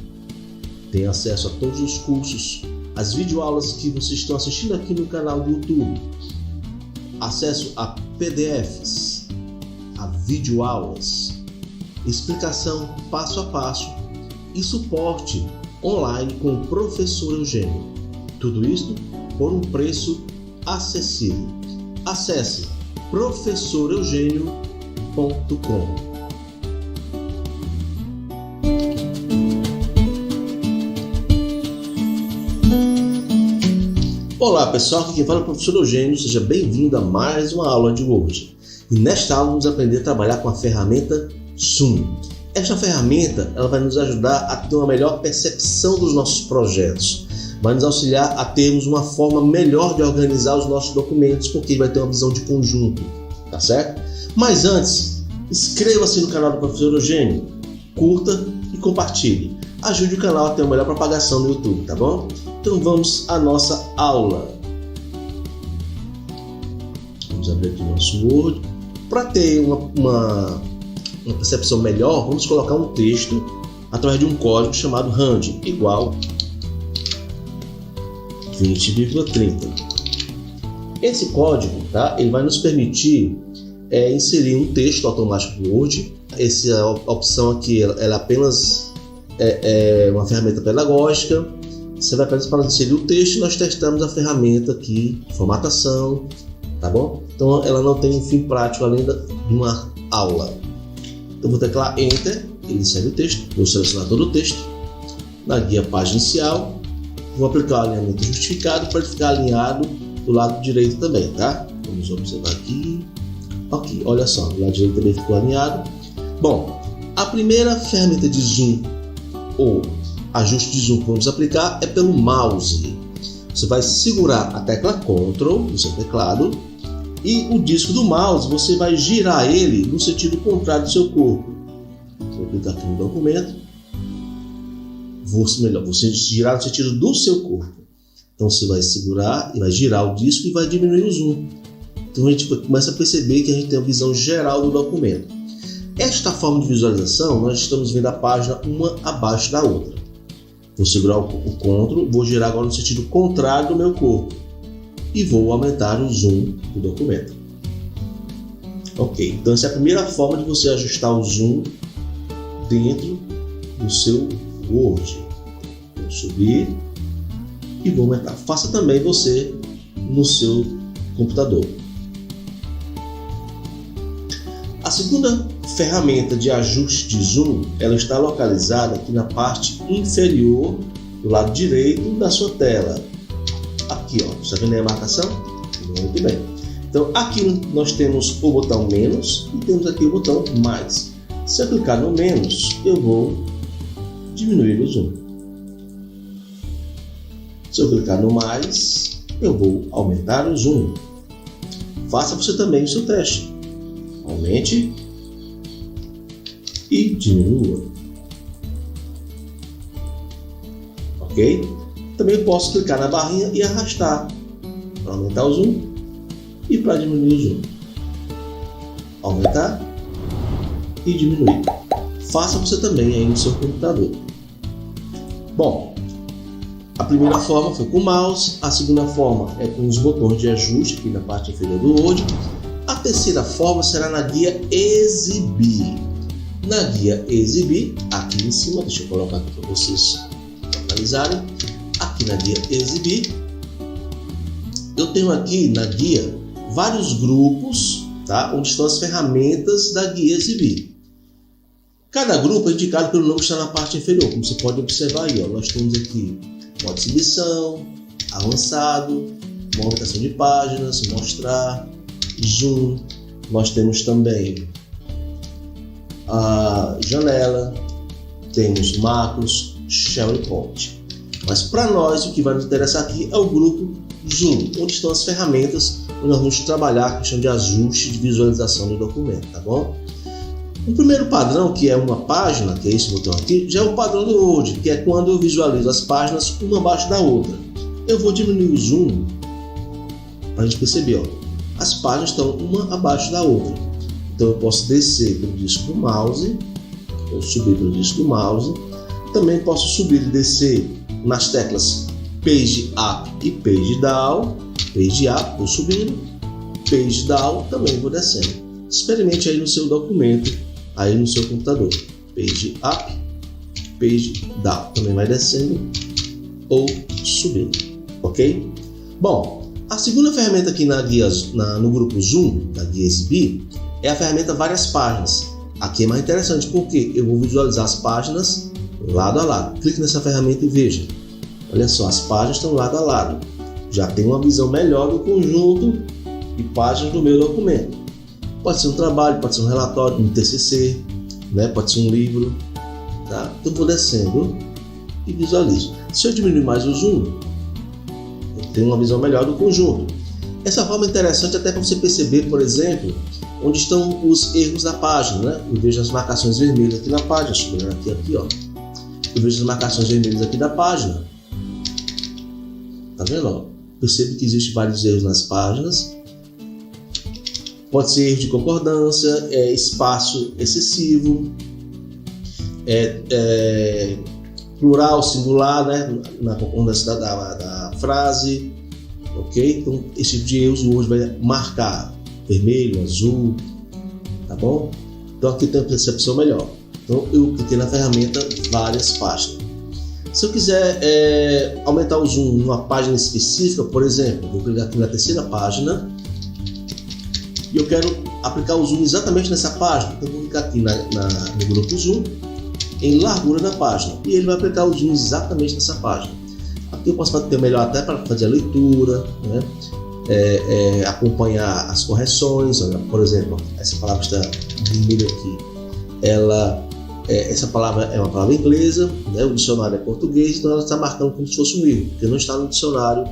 Tem acesso a todos os cursos, as videoaulas que vocês estão assistindo aqui no canal do YouTube. Acesso a PDFs, a videoaulas, explicação passo a passo e suporte online com o professor Eugênio. Tudo isso por um preço acessível. Acesse professoreugênio.com. Olá pessoal, aqui quem fala é o professor Eugênio, seja bem-vindo a mais uma aula de Word. E nesta aula vamos aprender a trabalhar com a ferramenta Zoom. Esta ferramenta ela vai nos ajudar a ter uma melhor percepção dos nossos projetos, vai nos auxiliar a termos uma forma melhor de organizar os nossos documentos, porque vai ter uma visão de conjunto, tá certo? Mas antes, inscreva-se no canal do professor Eugênio, curta e compartilhe. Ajude o canal a ter uma melhor propagação no YouTube, tá bom? Então vamos à nossa aula. Vamos abrir aqui o nosso Word. Para ter uma percepção melhor, vamos colocar um texto através de um código chamado RAND, igual 20,30. Esse código, tá? Ele vai nos permitir inserir um texto automático no Word. Essa opção aqui ela apenas é uma ferramenta pedagógica. Você vai apenas para inserir o texto e nós testamos a ferramenta aqui, formatação, tá bom? Então ela não tem um fim prático além de uma aula. Então vou teclar Enter, ele insere o texto, vou selecionar todo o texto. Na guia página inicial, vou aplicar o alinhamento justificado para ele ficar alinhado do lado direito também, tá? Vamos observar aqui. Ok, olha só, do lado direito também ficou alinhado. Bom, a primeira ferramenta de zoom ou ajuste de zoom que vamos aplicar é pelo mouse. Você vai segurar a tecla Ctrl no seu teclado e o disco do mouse você vai girar ele no sentido contrário do seu corpo. Vou clicar aqui no documento. Você girar no sentido do seu corpo. Então você vai segurar e vai girar o disco e vai diminuir o zoom. Então a gente começa a perceber que a gente tem uma visão geral do documento. Esta forma de visualização, nós estamos vendo a página uma abaixo da outra. Vou segurar o Ctrl, vou girar agora no sentido contrário do meu corpo e vou aumentar o zoom do documento. Ok, então essa é a primeira forma de você ajustar o zoom dentro do seu Word. Vou subir e vou aumentar. Faça também você no seu computador. A segunda ferramenta de ajuste de zoom, ela está localizada aqui na parte inferior do lado direito da sua tela. Aqui, ó, está vendo aí a marcação? Muito bem. Então aqui nós temos o botão menos e temos aqui o botão mais. Se eu clicar no menos, eu vou diminuir o zoom. Se eu clicar no mais, eu vou aumentar o zoom. Faça você também o seu teste. Aumente e diminua. Ok? Também posso clicar na barrinha e arrastar para aumentar o zoom e para diminuir o zoom. Aumentar e diminuir. Faça você também aí no seu computador. Bom, a primeira forma foi com o mouse, a segunda forma é com os botões de ajuste aqui na parte inferior do Word. A terceira forma será na guia Exibir. Na guia Exibir, aqui em cima, deixa eu colocar aqui para vocês localizarem. Aqui na guia Exibir, eu tenho aqui na guia vários grupos, tá? Onde estão as ferramentas da guia Exibir. Cada grupo é indicado pelo nome que está na parte inferior, como você pode observar aí, ó. Nós temos aqui modo de exibição, avançado, movimentação de páginas, mostrar, zoom. Nós temos também a janela, temos macros, shell e point. Mas para nós o que vai nos interessar aqui é o grupo zoom, onde estão as ferramentas onde nós vamos trabalhar a questão de ajuste de visualização do documento, tá bom? O primeiro padrão, que é uma página, que é esse botão aqui, já é o padrão do Word, que é quando eu visualizo as páginas uma abaixo da outra. Eu vou diminuir o zoom para a gente perceber, ó, as páginas estão uma abaixo da outra. Então eu posso descer pelo disco do mouse, ou subir pelo disco do mouse. Também posso subir e descer nas teclas Page Up e Page Down. Page Up, vou subindo. Page Down, também vou descendo. Experimente aí no seu documento, aí no seu computador. Page Up, Page Down. Também vai descendo ou subindo, ok? Bom, a segunda ferramenta aqui na guia, no grupo Zoom, da guia SB, é a ferramenta Várias Páginas. Aqui é mais interessante porque eu vou visualizar as páginas lado a lado. Clique nessa ferramenta e veja. Olha só, as páginas estão lado a lado. Já tem uma visão melhor do conjunto de páginas do meu documento. Pode ser um trabalho, pode ser um relatório, um TCC, né? Pode ser um livro. Tá? Então vou descendo e visualizo. Se eu diminuir mais o zoom, eu tenho uma visão melhor do conjunto. Essa forma é interessante até para você perceber, por exemplo, onde estão os erros da página, né? Eu vejo as marcações vermelhas aqui na página, subindo aqui, ó. Eu vejo as marcações vermelhas aqui da página. Tá vendo? Ó? Percebo que existem vários erros nas páginas. Pode ser erro de concordância, espaço excessivo, plural, singular, né? Na concordância da frase. Ok? Então, esse tipo de erros hoje vai marcar vermelho, azul, tá bom? Então aqui tem uma percepção melhor. Então eu cliquei na ferramenta Várias Páginas. Se eu quiser aumentar o zoom numa página específica, por exemplo, vou clicar aqui na terceira página e eu quero aplicar o zoom exatamente nessa página. Então eu vou clicar aqui no grupo Zoom, em largura da página, e ele vai aplicar o zoom exatamente nessa página. Aqui eu posso ter melhor até para fazer a leitura, né? Acompanhar as correções. Por exemplo, essa palavra está vermelha aqui, essa palavra é uma palavra inglesa, né? O dicionário é português, então ela está marcando como se fosse um erro, porque não está no dicionário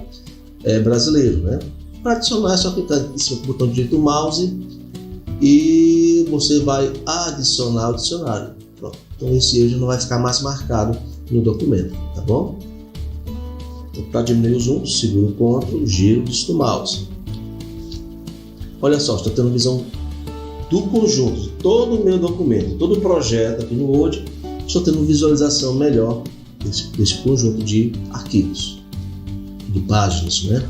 brasileiro, né? Para adicionar é só clicar em cima do botão direito do mouse e você vai adicionar o dicionário. Pronto. Então esse erro já não vai ficar mais marcado no documento, tá bom? Então, para diminuir o zoom, seguro o Ctrl, giro o disco do mouse. Olha só, estou tendo visão do conjunto, de todo o meu documento, todo o projeto aqui no Word. Estou tendo visualização melhor desse conjunto de arquivos, de páginas, né?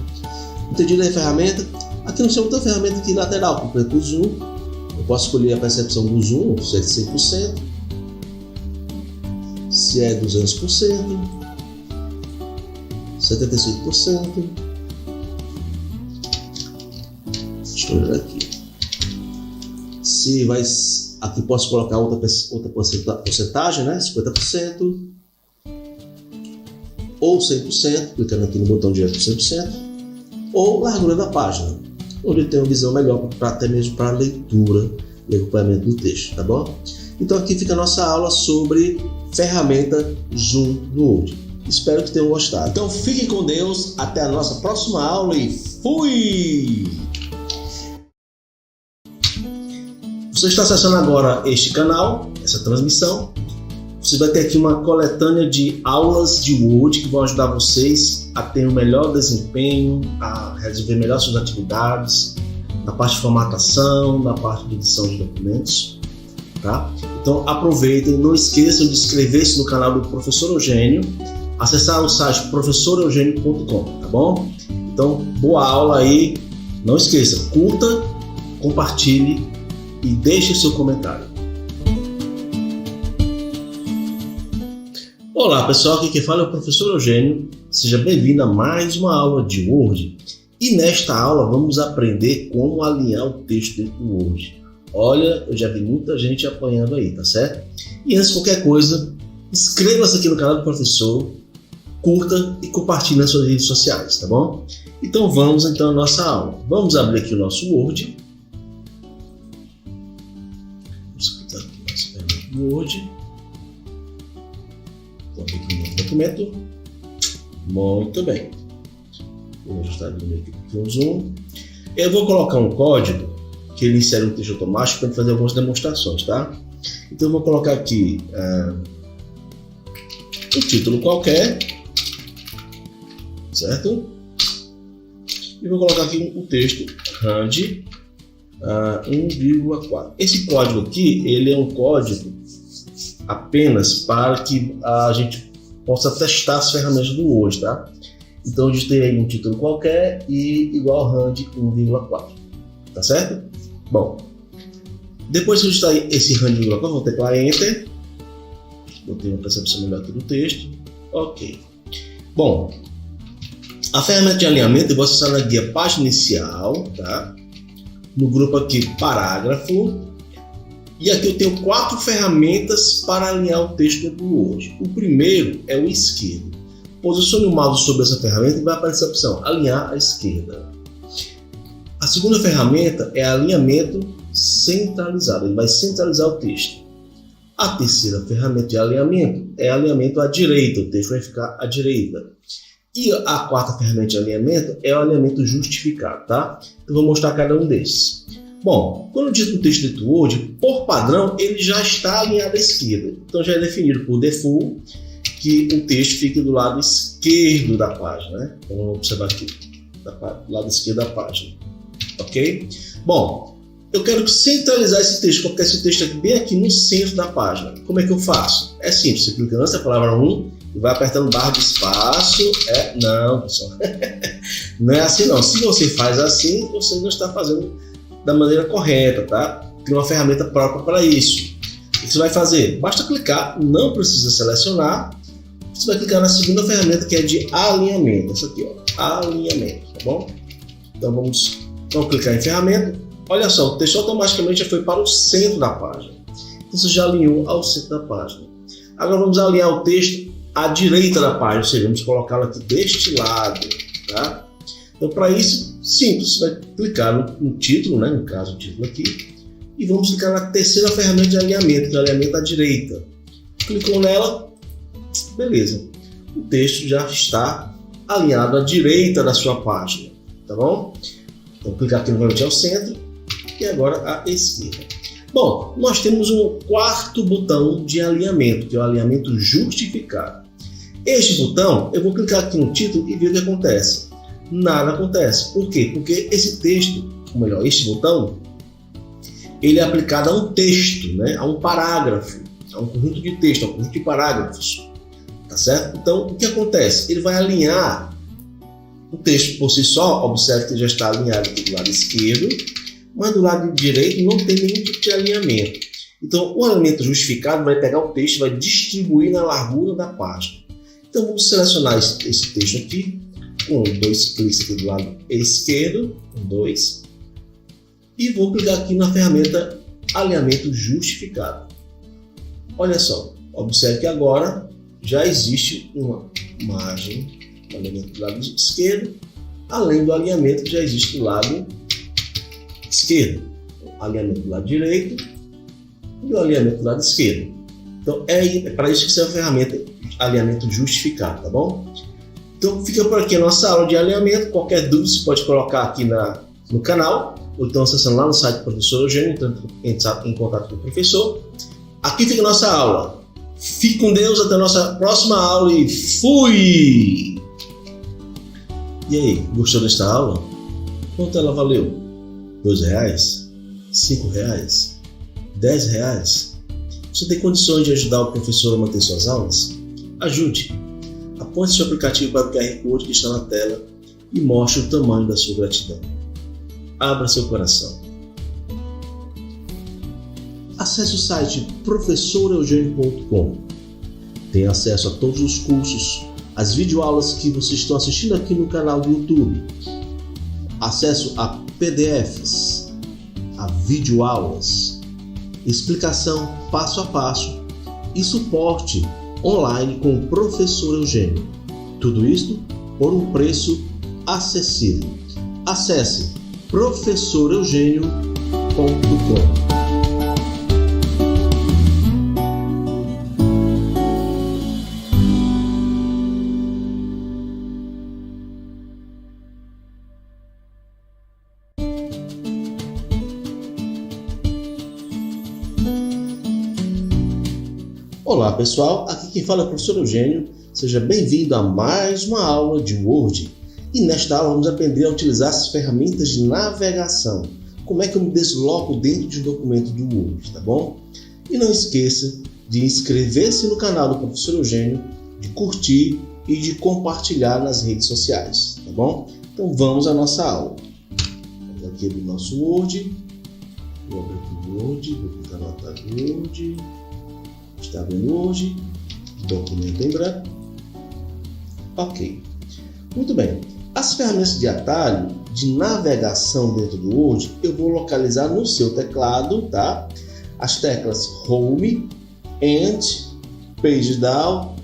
Entendido a ferramenta? Aqui nós temos outra ferramenta aqui lateral, completa o zoom. Eu posso escolher a percepção do zoom, se é 100%, se é 200%, 75%. Deixa eu olhar aqui. Aqui posso colocar outra porcentagem, né? 50% ou 100%, clicando aqui no botão direto 100%, ou largura da página, onde eu tenho uma visão melhor até mesmo para leitura e acompanhamento do texto, tá bom? Então aqui fica a nossa aula sobre ferramenta Zoom no Word. Espero que tenham gostado. Então fiquem com Deus, até a nossa próxima aula e fui! Você está acessando agora este canal, essa transmissão. Você vai ter aqui uma coletânea de aulas de Word que vão ajudar vocês a ter um melhor desempenho, a resolver melhor suas atividades, na parte de formatação, na parte de edição de documentos, tá? Então aproveitem, não esqueçam de inscrever-se no canal do Professor Eugênio, acessar o site professoreugênio.com, tá bom? Então, boa aula aí, não esqueça, curta, compartilhe e deixe seu comentário. Olá pessoal, aqui quem fala é o Professor Eugênio, seja bem-vindo a mais uma aula de Word. E nesta aula vamos aprender como alinhar o texto dentro do Word. Olha, eu já vi muita gente apanhando aí, tá certo? E antes de qualquer coisa, inscreva-se aqui no canal do professor, curta e compartilhe nas suas redes sociais, tá bom? Então vamos à nossa aula. Vamos abrir aqui o nosso Word. Vamos clicar aqui na nossa ferramenta do Word. Vou abrir aqui o novo documento. Muito bem. Vou ajustar aqui o zoom. Eu vou colocar um código que ele insere um texto automático para fazer algumas demonstrações, tá? Então eu vou colocar aqui um título qualquer, certo? E vou colocar aqui o texto RAND 1,4. Esse código aqui, ele é um código apenas para que a gente possa testar as ferramentas do Word, tá? Então eu digitei aí um título qualquer e igual RAND 1,4, tá certo? Bom, depois que eu digitar esse RAND 1,4, vou teclar Enter. Vou ter uma percepção melhor aqui do texto. Ok. Bom, a ferramenta de alinhamento eu vou acessar na guia página inicial, tá? No grupo aqui parágrafo. E aqui eu tenho 4 ferramentas para alinhar o texto do Word. O primeiro é o esquerdo. Posicione o mouse sobre essa ferramenta e vai aparecer a opção alinhar à esquerda. A segunda ferramenta é alinhamento centralizado. Ele vai centralizar o texto. A terceira ferramenta de alinhamento é alinhamento à direita. O texto vai ficar à direita. E a quarta ferramenta de alinhamento é o alinhamento justificado, tá? Então, vou mostrar cada um desses. Bom, quando eu digito o texto do Word, por padrão, ele já está alinhado à esquerda. Então, já é definido por default que o texto fique do lado esquerdo da página, né? Então, vamos observar aqui, do lado esquerdo da página. Ok? Bom, eu quero centralizar esse texto, colocar esse texto aqui, bem aqui no centro da página. Como é que eu faço? É simples, você clica nessa palavra 1 e vai apertando barra de espaço. Não, pessoal. Não é assim não. Se você faz assim, você não está fazendo da maneira correta, tá? Tem uma ferramenta própria para isso. O que você vai fazer? Basta clicar, não precisa selecionar. Você vai clicar na segunda ferramenta, que é de alinhamento. Essa aqui, ó, alinhamento, tá bom? Então vamos clicar em ferramenta. Olha só, o texto automaticamente já foi para o centro da página. Então você já alinhou ao centro da página. Agora vamos alinhar o texto à direita da página, ou seja, vamos colocá-lo aqui deste lado, tá? Então para isso, simples, você vai clicar no título, né? No caso o título aqui, e vamos clicar na terceira ferramenta de alinhamento, que é o alinhamento à direita. Clicou nela, beleza. O texto já está alinhado à direita da sua página, tá bom? Então clicar aqui novamente ao centro e agora à esquerda. Bom, nós temos um quarto botão de alinhamento, que é o alinhamento justificado. Este botão, eu vou clicar aqui no título e ver o que acontece. Nada acontece. Por quê? Porque esse texto, ou melhor, este botão, ele é aplicado a um texto, né? A um parágrafo, a um conjunto de texto, a um conjunto de parágrafos. Tá certo? Então, o que acontece? Ele vai alinhar o texto por si só. Observe que já está alinhado aqui do lado esquerdo, mas do lado direito não tem nenhum tipo de alinhamento. Então, o alinhamento justificado vai pegar o texto e vai distribuir na largura da página. Então, vamos selecionar esse texto aqui, com 2 cliques aqui do lado esquerdo, 2, e vou clicar aqui na ferramenta alinhamento justificado. Olha só, observe que agora já existe uma margem, um alinhamento do lado esquerdo, além do alinhamento que já existe do lado esquerdo, o alinhamento do lado direito e o alinhamento do lado esquerdo. Então é para isso que serve a ferramenta alinhamento justificado, tá bom? Então fica por aqui a nossa aula de alinhamento. Qualquer dúvida você pode colocar aqui no canal, ou então acessando lá no site do professor Eugênio, então em contato com o professor. Aqui fica a nossa aula. Fique com Deus, até a nossa próxima aula e fui! E aí, gostou desta aula? Quanto ela valeu? R$2? R$5? R$10? Você tem condições de ajudar o professor a manter suas aulas? Ajude! Aponte seu aplicativo para o QR Code que está na tela e mostre o tamanho da sua gratidão. Abra seu coração. Acesse o site professoreugênio.com. Tenha acesso a todos os cursos, as videoaulas que vocês estão assistindo aqui no canal do YouTube. Acesso a PDFs, a videoaulas, explicação passo a passo e suporte online com o professor Eugênio. Tudo isto por um preço acessível. Acesse professoreugênio.com. Olá pessoal, aqui quem fala é o professor Eugênio. Seja bem-vindo a mais uma aula de Word. E nesta aula vamos aprender a utilizar as ferramentas de navegação. Como é que eu me desloco dentro de um documento do Word, tá bom? E não esqueça de inscrever-se no canal do professor Eugênio, de curtir e de compartilhar nas redes sociais, tá bom? Então vamos à nossa aula. Vamos aqui do nosso Word. Vou abrir aqui o Word, vou clicar no atalho Word. Está abrindo hoje, documento em branco. Ok. Muito bem. As ferramentas de atalho de navegação dentro do Word, eu vou localizar no seu teclado, tá? As teclas Home, End, Page Down,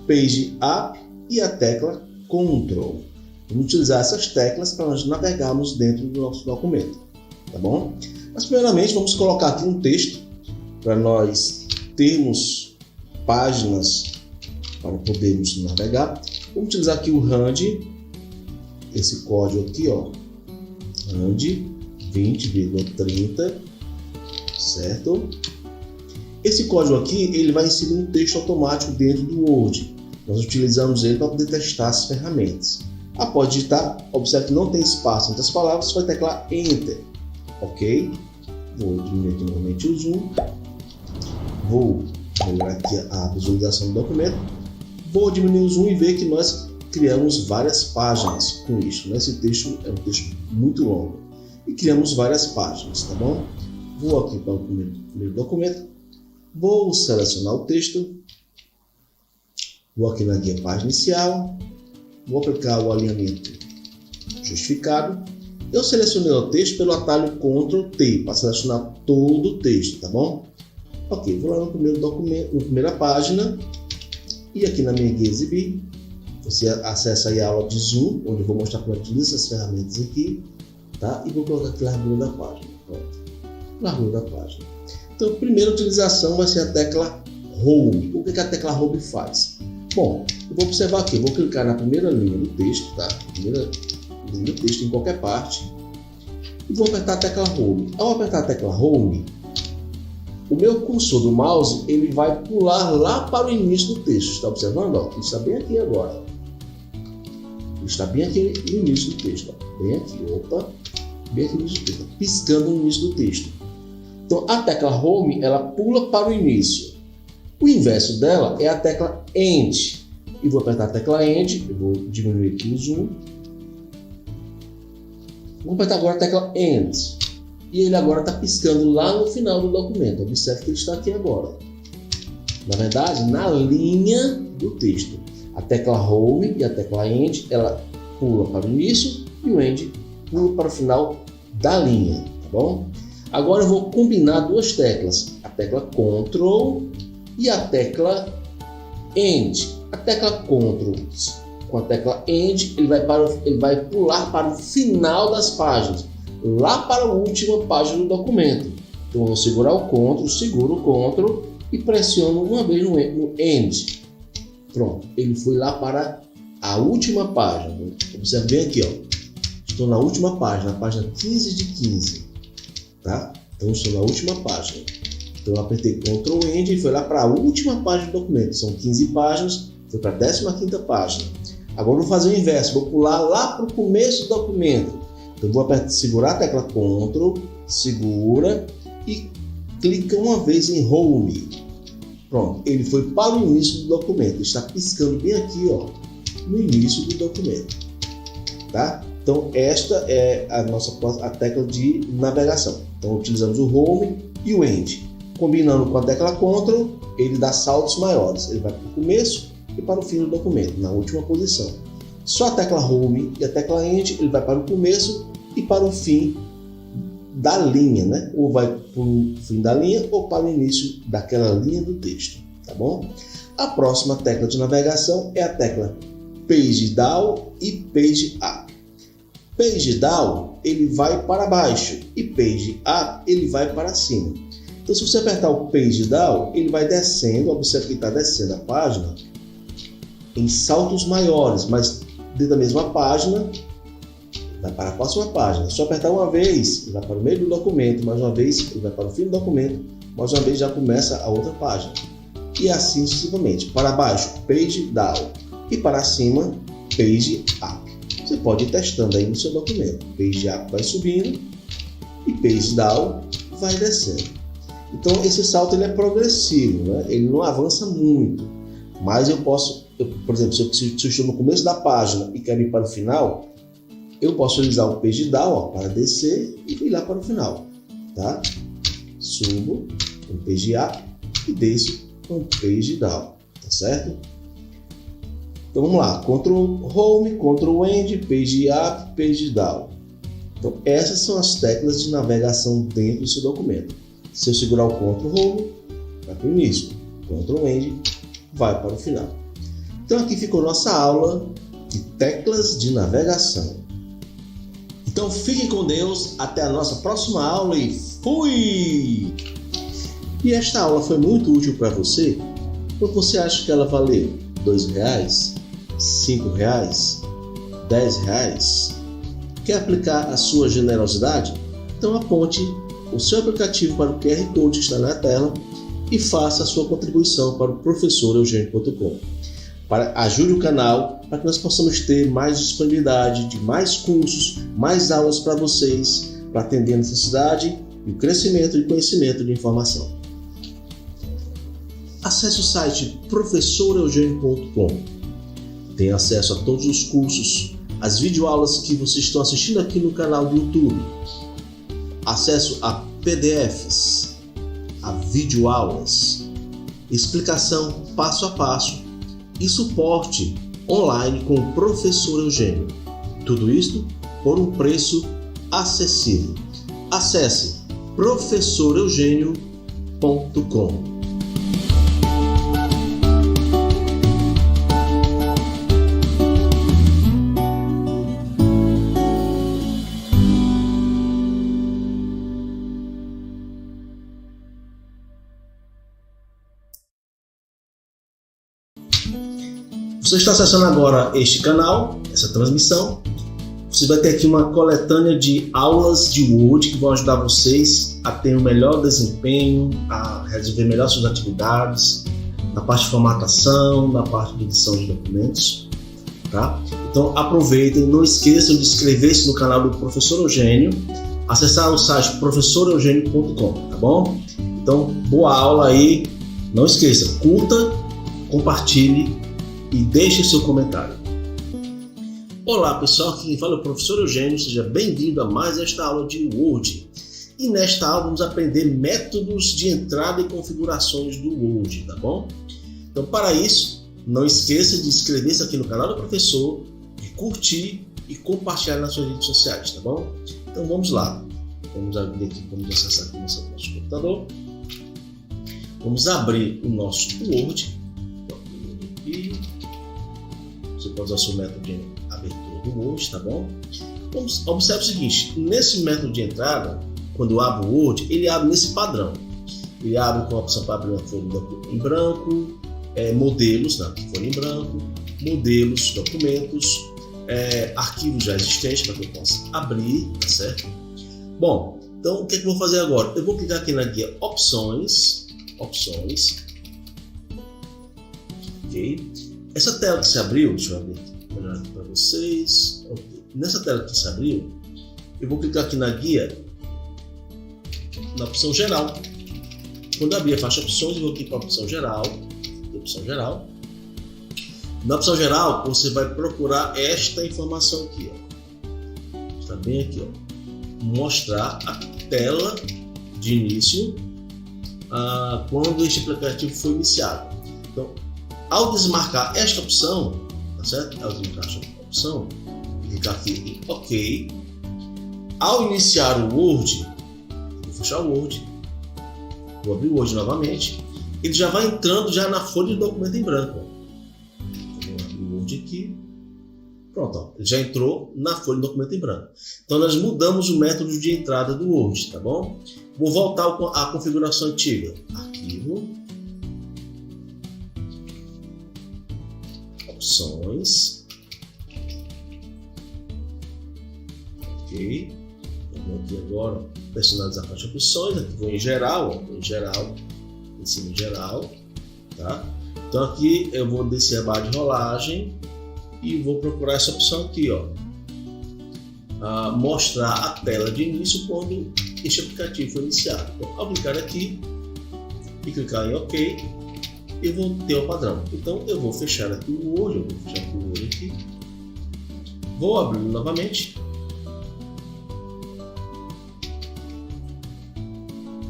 Page Up e a tecla Ctrl. Vamos utilizar essas teclas para nós navegarmos dentro do nosso documento, tá bom? Mas primeiramente vamos colocar aqui um texto para nós termos páginas para podermos navegar. Vamos utilizar aqui o RAND, esse código aqui, ó, RAND 20,30, certo? Esse código aqui, ele vai inserir um texto automático dentro do Word. Nós utilizamos ele para poder testar as ferramentas. Após digitar, observe que não tem espaço entre as palavras, você vai teclar Enter, ok? Vou diminuir aqui novamente o zoom. Vou melhorar aqui a visualização do documento. Vou diminuir o zoom e ver que nós criamos várias páginas com isso. Esse texto é um texto muito longo. E criamos várias páginas, tá bom? Vou aqui para o primeiro documento. Vou selecionar o texto. Vou aqui na guia página inicial. Vou aplicar o alinhamento justificado. Eu selecionei o texto pelo atalho Ctrl T para selecionar todo o texto, tá bom? Ok, vou lá no primeiro documento, na primeira página, e aqui na minha guia exibir, você acessa aí a aula de Zoom, onde eu vou mostrar como utiliza essas ferramentas aqui, tá? E vou colocar aqui a largura da página. Pronto, largura da página. Então, a primeira utilização vai ser a tecla Home. O que a tecla Home faz? Bom, eu vou observar aqui, eu vou clicar na primeira linha do texto, tá? Primeira linha do texto em qualquer parte, e vou apertar a tecla Home. Ao apertar a tecla Home, o meu cursor do mouse ele vai pular lá para o início do texto. Está observando? Ó, ele está bem aqui agora. Ele está bem aqui no início do texto. Ó. Bem aqui, opa, bem aqui no início do texto. Piscando no início do texto. Então a tecla Home ela pula para o início. O inverso dela é a tecla End. E vou apertar a tecla End. Eu vou diminuir aqui o zoom. Vou apertar agora a tecla End. E ele agora está piscando lá no final do documento. Observe que ele está aqui agora. Na verdade, na linha do texto. A tecla Home e a tecla End, ela pula para o início e o End pula para o final da linha, tá bom? Agora eu vou combinar duas teclas. A tecla Ctrl e a tecla End. A tecla Ctrl com a tecla End, ele vai pular para o final das páginas. Lá para a última página do documento. Então eu vou segurar o Ctrl, seguro o Ctrl e pressiono uma vez no End. Pronto, ele foi lá para a última página. Observe bem aqui, ó. Estou na última página, a página 15 de 15. Tá? Então estou na última página. Então eu apertei Ctrl End e foi lá para a última página do documento. São 15 páginas, foi para a 15ª página. Agora eu vou fazer o inverso, vou pular lá para o começo do documento. Eu vou segurar a tecla Ctrl, segura e clica uma vez em Home. Pronto, ele foi para o início do documento. Ele está piscando bem aqui, ó, no início do documento. Tá? Então, esta é a tecla de navegação. Então, utilizamos o Home e o End. Combinando com a tecla Ctrl, ele dá saltos maiores. Ele vai para o começo e para o fim do documento, na última posição. Só a tecla Home e a tecla End, ele vai para o começo e para o fim da linha, né? Ou vai para o fim da linha ou para o início daquela linha do texto, tá bom? A próxima tecla de navegação é a tecla Page Down e Page Up. Page Down, ele vai para baixo e Page Up, ele vai para cima. Então, se você apertar o Page Down, ele vai descendo, observe que está descendo a página em saltos maiores, mas dentro da mesma página, vai para a próxima página. Se eu apertar uma vez, ele vai para o meio do documento, mais uma vez, ele vai para o fim do documento, mais uma vez já começa a outra página. e assim sucessivamente. Para baixo, Page Down, e para cima, Page Up. Você pode ir testando aí no seu documento. Page Up vai subindo e Page Down vai descendo. Então esse salto ele é progressivo, né? Ele não avança muito, mas por exemplo, se eu estou no começo da página e quero ir para o final, eu posso utilizar o Page Down para descer e ir lá para o final, tá? Subo com Page Up e desço com Page Down, tá certo? Então vamos lá, Ctrl Home, Ctrl End, Page Up, Page Down. Então essas são as teclas de navegação dentro do seu documento. Se eu segurar o Ctrl Home, vai para o início, Ctrl End, vai para o final. Então aqui ficou nossa aula de teclas de navegação. Então fiquem com Deus, até a nossa próxima aula e fui! E esta aula foi muito útil para você? Ou você acha que ela valeu R$2, R$5, R$10? Quer aplicar a sua generosidade? Então aponte o seu aplicativo para o QR Code que está na tela e faça a sua contribuição para o professoreugênio.com. Ajude o canal para que nós possamos ter mais disponibilidade de mais cursos, mais aulas para vocês, para atender a necessidade e o crescimento de conhecimento de informação. Acesse o site professoreugênio.com. Tenha acesso a todos os cursos, as videoaulas que vocês estão assistindo aqui no canal do YouTube. Acesso a PDFs, a videoaulas, explicação passo a passo e suporte online com o professor Eugênio. Tudo isto por um preço acessível. Acesse professoreugênio.com. Você está acessando agora este canal, essa transmissão. Você vai ter aqui uma coletânea de aulas de Word que vão ajudar vocês a ter um melhor desempenho, a resolver melhor suas atividades, na parte de formatação, na parte de edição de documentos. Tá? Então aproveitem, não esqueçam de inscrever-se no canal do Professor Eugênio, acessar o site professoreugênio.com, tá bom? Então, boa aula aí, não esqueça, curta, compartilhe e deixe seu comentário. Olá pessoal, aqui quem fala é o professor Eugênio, seja bem-vindo a mais esta aula de Word. E nesta aula vamos aprender métodos de entrada e configurações do Word, tá bom? Então para isso, não esqueça de inscrever-se aqui no canal do professor, de curtir e compartilhar nas suas redes sociais, tá bom? Então vamos lá, vamos abrir aqui, vamos acessar aqui o nosso computador. Vamos abrir o nosso Word. Você pode usar o seu método de abertura do Word, tá bom? Observe o seguinte, nesse método de entrada, quando eu abro o Word, ele abre nesse padrão. Ele abre com a opção para abrir uma folha em branco, modelos, na folha em branco, modelos, documentos, arquivos já existentes para que eu possa abrir, tá certo? Bom, então o que é que eu vou fazer agora? Eu vou clicar aqui na guia Opções, ok? Essa tela que se abriu, deixa eu abrir aqui para vocês. Okay. Nessa tela que se abriu, eu vou clicar aqui na guia, na opção geral. Quando eu abrir a faixa opções, eu vou aqui para a opção geral. Na opção geral, você vai procurar esta informação aqui, ó. Está bem aqui, ó. Mostrar a tela de início quando este aplicativo foi iniciado. Então, ao desmarcar esta opção, tá certo? Ao desmarcar esta opção, clicar aqui em OK. Ao iniciar o Word, vou fechar o Word, vou abrir o Word novamente, ele já vai entrando já na folha de documento em branco. Vou abrir o Word aqui, pronto, ó, ele já entrou na folha de documento em branco. Então nós mudamos o método de entrada do Word, tá bom? Vou voltar à configuração antiga, arquivo, opções, ok, eu vou aqui agora personalizar a faixa de opções, aqui vou em geral, em cima em geral, tá? Então aqui eu vou descer a barra de rolagem e vou procurar essa opção aqui, ó, mostrar a tela de início quando este aplicativo foi iniciado. Então, ao clicar aqui e clicar em OK, eu vou ter o padrão. Então eu vou fechar aqui o Word, aqui, vou abrir novamente.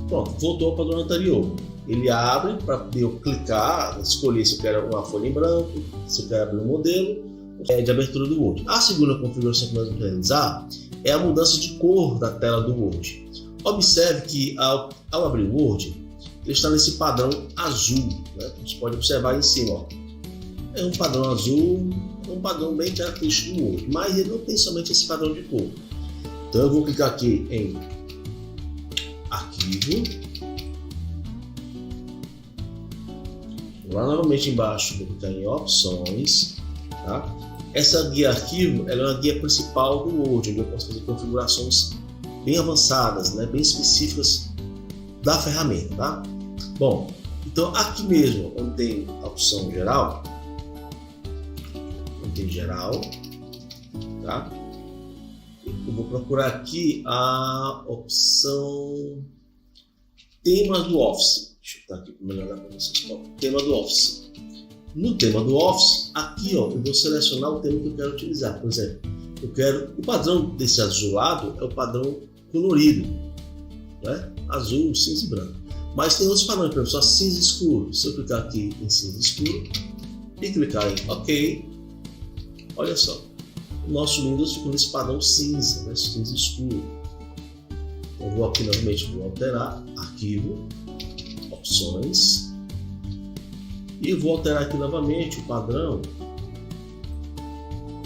Pronto, voltou ao padrão anterior. Ele abre para eu clicar, escolher se eu quero uma folha em branco, se eu quero abrir um modelo de abertura do Word. A segunda configuração que nós vamos realizar é a mudança de cor da tela do Word. Observe que ao abrir o Word, ele está nesse padrão azul, né? Você pode observar em cima, ó. É um padrão azul, um padrão bem característico do Word, mas ele não tem somente esse padrão de cor. Então eu vou clicar aqui em Arquivo, lá novamente embaixo vou clicar em Opções, tá? Essa guia arquivo ela é uma guia principal do Word, onde eu posso fazer configurações bem avançadas, né? Bem específicas da ferramenta, tá? Bom, então aqui mesmo onde tem a opção geral, tá? Eu vou procurar aqui a opção tema do Office. Deixa eu botar aqui para melhorar para vocês. Tema do Office. No tema do Office, aqui ó, eu vou selecionar o tema que eu quero utilizar. Por exemplo, eu quero o padrão desse azulado é o padrão colorido, né? Azul, cinza e branco. Mas tem outros padrões, por exemplo, só cinza escuro. Se eu clicar aqui em cinza escuro e clicar em OK, olha só, o nosso Windows ficou nesse padrão cinza, né? Cinza escuro. Então, vou aqui novamente, vou alterar, Arquivo, Opções, e eu vou alterar aqui novamente o padrão.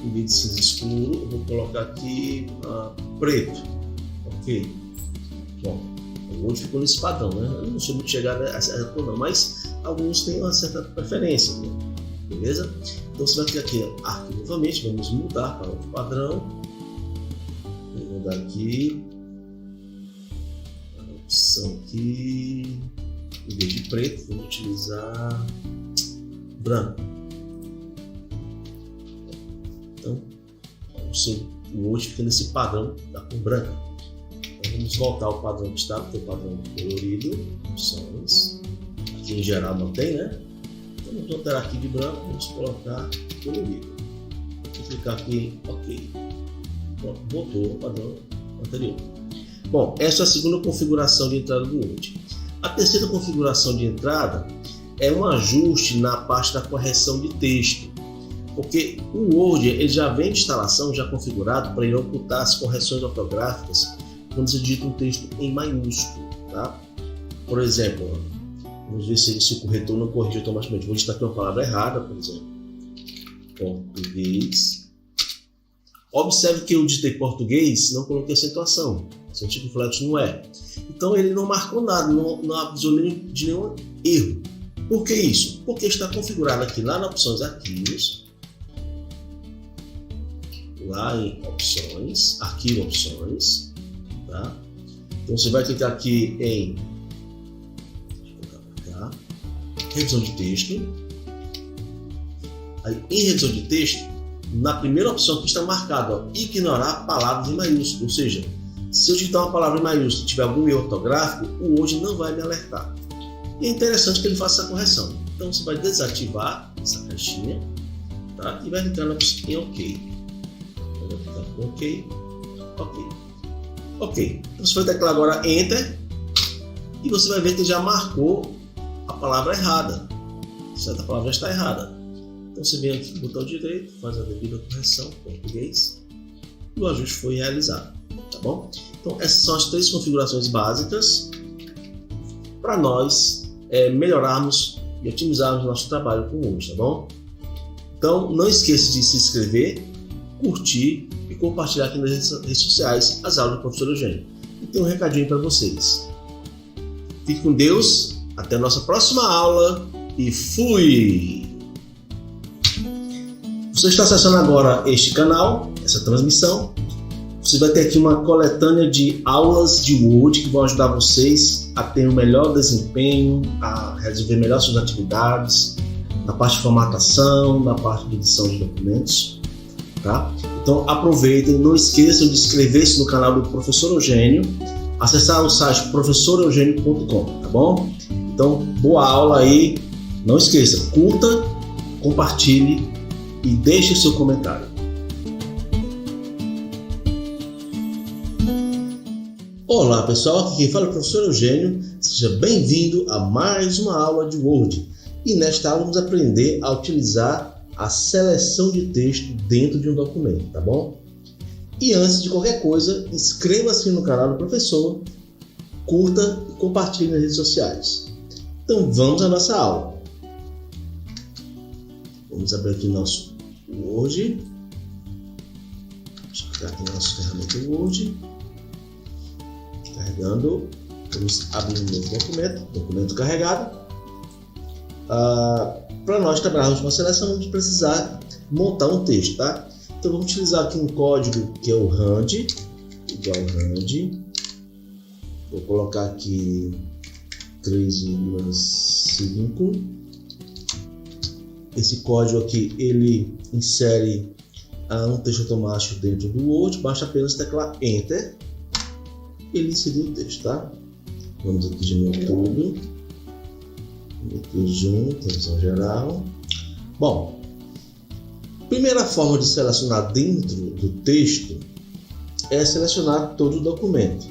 Em vez de cinza escuro, eu vou colocar aqui preto. Ok. Bom, hoje ficou nesse padrão, né? Eu não sou muito chegado a essa cor, não, mas alguns têm uma certa preferência, né? Beleza? Então você vai clicar aqui, Arquivo novamente, vamos mudar para outro padrão. Vou mudar aqui a opção aqui, em vez de preto, vamos utilizar branco. Então, o Word fica nesse padrão da cor branca. Então, vamos voltar ao padrão que está, que é o padrão colorido, opções. Aqui em geral não tem, né? Então, vamos alterar aqui de branco, vamos colocar colorido. Vou clicar aqui em OK. Pronto, voltou ao padrão anterior. Bom, essa é a segunda configuração de entrada do Word. A terceira configuração de entrada é um ajuste na parte da correção de texto, porque o Word ele já vem de instalação, já configurado para ele ocultar as correções ortográficas quando você digita um texto em maiúsculo, tá? Por exemplo, vamos ver se o corretor não corrige automaticamente. Vou digitar aqui uma palavra errada, por exemplo, português. Observe que eu digitei português, não coloquei acentuação. Acento flat não é. Então ele não marcou nada, não avisou de nenhum erro. Por que isso? Porque está configurado aqui lá na opções Arquivos, lá em Opções, Arquivo, Opções, tá? Então você vai clicar aqui em Revisão de Texto. Aí, em Revisão de Texto, na primeira opção que está marcado, ó, ignorar palavras em maiúsculo, ou seja, se eu digitar uma palavra em maiúsculo e tiver algum erro ortográfico, o Word não vai me alertar. E é interessante que ele faça essa correção. Então você vai desativar essa caixinha, tá? E vai clicar em OK. Eu vou clicar em OK, OK, OK. Então você vai teclar agora Enter e você vai ver que já marcou a palavra errada. Certa palavra já está errada. Então você vem aqui no botão direito, faz a devida correção, português, e o ajuste foi realizado, tá bom? Então essas são as três configurações básicas para nós melhorarmos e otimizarmos nosso trabalho com o Word, tá bom? Então não esqueça de se inscrever, curtir e compartilhar aqui nas redes sociais as aulas do professor Eugênio. E tem um recadinho para vocês. Fique com Deus, até a nossa próxima aula e fui! Você está acessando agora este canal, essa transmissão. Você vai ter aqui uma coletânea de aulas de Word que vão ajudar vocês a ter um melhor desempenho, a resolver melhor suas atividades, na parte de formatação, na parte de edição de documentos, tá? Então aproveitem, não esqueçam de inscrever-se no canal do Professor Eugênio, acessar o site professoreugênio.com, tá bom? Então, boa aula aí, não esqueça, curta, compartilhe e deixe seu comentário. Olá pessoal, aqui quem fala é o Professor Eugênio, seja bem-vindo a mais uma aula de Word. E nesta aula vamos aprender a utilizar a seleção de texto dentro de um documento, tá bom? E antes de qualquer coisa, inscreva-se no canal do professor, curta e compartilhe nas redes sociais. Então vamos à nossa aula. Vamos abrir aqui nosso Word. Deixa eu pegar aqui nossa ferramenta Word. Carregando, vamos abrir um novo documento carregado. Para nós trabalharmos com a seleção, vamos precisar montar um texto, tá? Então vamos utilizar aqui um código que é o RAND, igual RAND. Vou colocar aqui 3,5. Esse código aqui, ele insere um texto automático dentro do Word, basta apenas teclar Enter. Ele inseriu o texto, tá? Vamos aqui de novo tudo. Aqui junto, revisão geral. Bom, primeira forma de selecionar dentro do texto é selecionar todo o documento.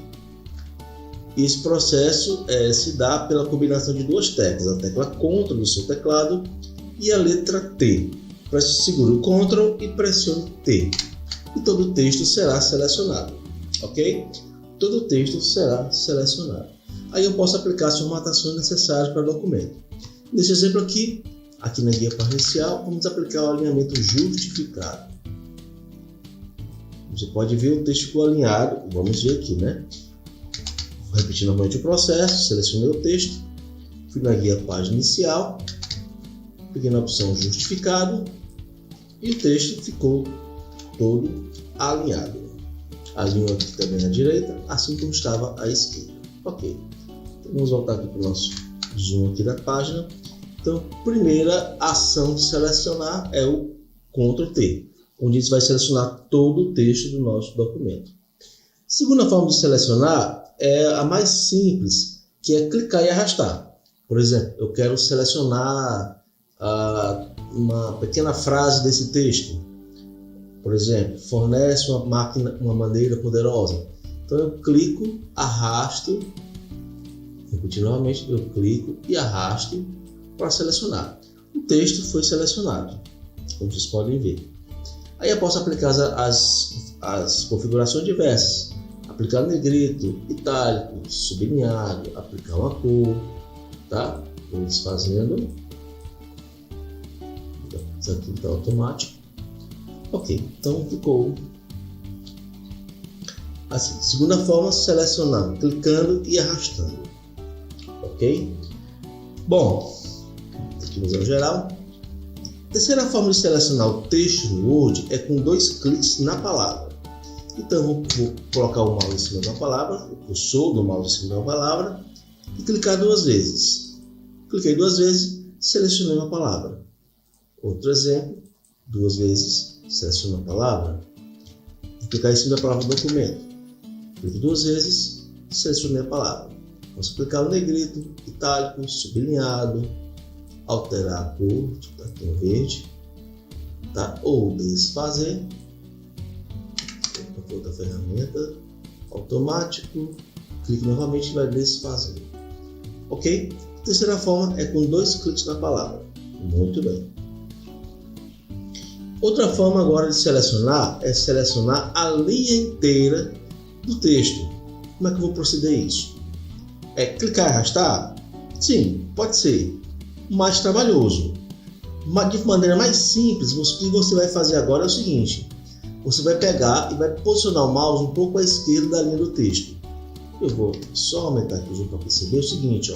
Esse processo se dá pela combinação de duas teclas, a tecla Ctrl do seu teclado e a letra T. Segure o Ctrl e pressione T. E todo o texto será selecionado, ok? Todo o texto será selecionado. Aí eu posso aplicar as formatações necessárias para o documento. Nesse exemplo aqui na guia parcial, vamos aplicar o alinhamento justificado. Você pode ver o texto ficou alinhado, vamos ver aqui, né? Vou repetir novamente o processo, selecionei o texto, fui na guia página inicial, cliquei na opção justificado e o texto ficou todo alinhado. Alinhou aqui também à direita, assim como estava à esquerda. Ok. Então, vamos voltar aqui para o nosso zoom aqui da página. Então, primeira ação de selecionar é o Ctrl T, onde isso vai selecionar todo o texto do nosso documento. Segunda forma de selecionar é a mais simples, que é clicar e arrastar. Por exemplo, eu quero selecionar uma pequena frase desse texto. Por exemplo, fornece uma maneira poderosa. Então eu clico, arrasto, repetir novamente, eu clico e arrasto para selecionar. O texto foi selecionado, como vocês podem ver. Aí eu posso aplicar as configurações diversas. Aplicar negrito, itálico, sublinhado, aplicar uma cor, tá? Vou desfazendo. Isso aqui está automático. Ok, então ficou assim. Segunda forma, selecionando, clicando e arrastando. Ok? Bom, aqui no geral. Terceira forma de selecionar o texto no Word é com dois cliques na palavra. Então vou colocar o mouse em cima da palavra, o cursor do mouse em cima da palavra e clicar duas vezes. Cliquei duas vezes, selecionei uma palavra. Outro exemplo, duas vezes. Seleciono a palavra, vou clicar em cima da palavra documento, clico duas vezes, selecionei a palavra. Posso clicar no negrito, itálico, sublinhado, alterar a cor, tipo aqui em verde, tá? Ou desfazer, outra ferramenta, automático, clico novamente e vai desfazer. Ok? Terceira forma é com dois cliques na palavra. Muito bem. Outra forma agora de selecionar é selecionar a linha inteira do texto. Como é que eu vou proceder isso? É clicar e arrastar? Sim, pode ser, mais trabalhoso. De maneira mais simples, o que você vai fazer agora é o seguinte: você vai pegar e vai posicionar o mouse um pouco à esquerda da linha do texto. Eu vou só aumentar aqui o zoom para perceber o seguinte, ó.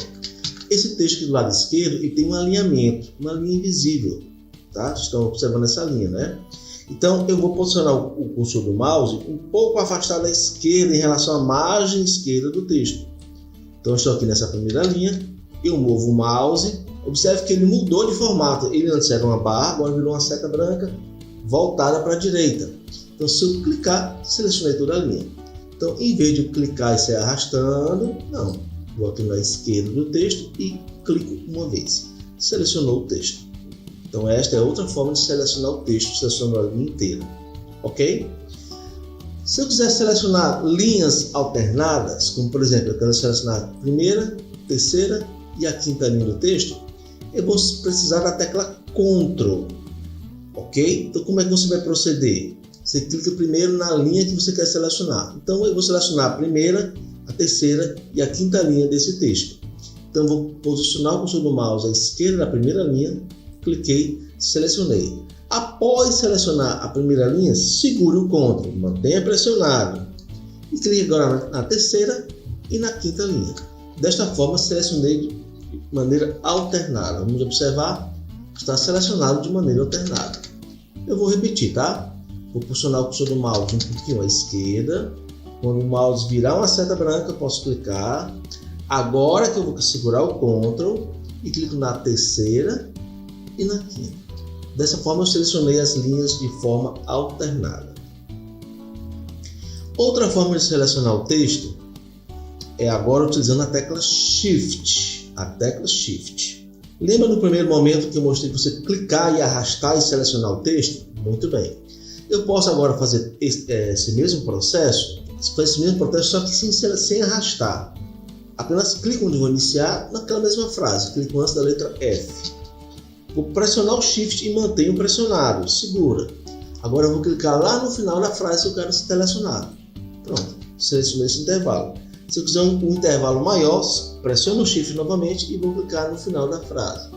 Esse texto aqui do lado esquerdo ele tem um alinhamento, uma linha invisível. Tá? Vocês estão observando essa linha, né? Então eu vou posicionar o cursor do mouse um pouco afastado da esquerda em relação à margem esquerda do texto. Então eu estou aqui nessa primeira linha, eu movo o mouse, observe que ele mudou de formato, ele antes era uma barra, agora virou uma seta branca voltada para a direita. Então se eu clicar, selecionei toda a linha. Então em vez de eu clicar e sair arrastando, não, vou aqui na esquerda do texto e clico uma vez. Selecionou o texto. Então esta é outra forma de selecionar o texto, selecionando a linha inteira, ok? Se eu quiser selecionar linhas alternadas, como por exemplo, eu quero selecionar a primeira, terceira e a quinta linha do texto, eu vou precisar da tecla Ctrl, ok? Então como é que você vai proceder? Você clica primeiro na linha que você quer selecionar. Então eu vou selecionar a primeira, a terceira e a quinta linha desse texto. Então eu vou posicionar o cursor do mouse à esquerda da primeira linha, cliquei, selecionei. Após selecionar a primeira linha, segure o Ctrl, mantenha pressionado e clique agora na terceira e na quinta linha. Desta forma, selecionei de maneira alternada. Vamos observar que está selecionado de maneira alternada. Eu vou repetir, tá? Vou posicionar o cursor do mouse um pouquinho à esquerda. Quando o mouse virar uma seta branca, posso clicar. Agora que eu vou segurar o Ctrl e clico na terceira e na quinta. Dessa forma eu selecionei as linhas de forma alternada. Outra forma de selecionar o texto é agora utilizando a tecla Shift. A tecla Shift. Lembra no primeiro momento que eu mostrei que você clicar e arrastar e selecionar o texto? Muito bem. Eu posso agora fazer esse mesmo processo, só que sem arrastar. Apenas clico onde vou iniciar naquela mesma frase. Clico antes da letra F. Vou pressionar o Shift e mantenho pressionado. Segura. Agora eu vou clicar lá no final da frase que eu quero selecionar. Pronto. Selecionei esse intervalo. Se eu quiser um intervalo maior, pressiono o Shift novamente e vou clicar no final da frase.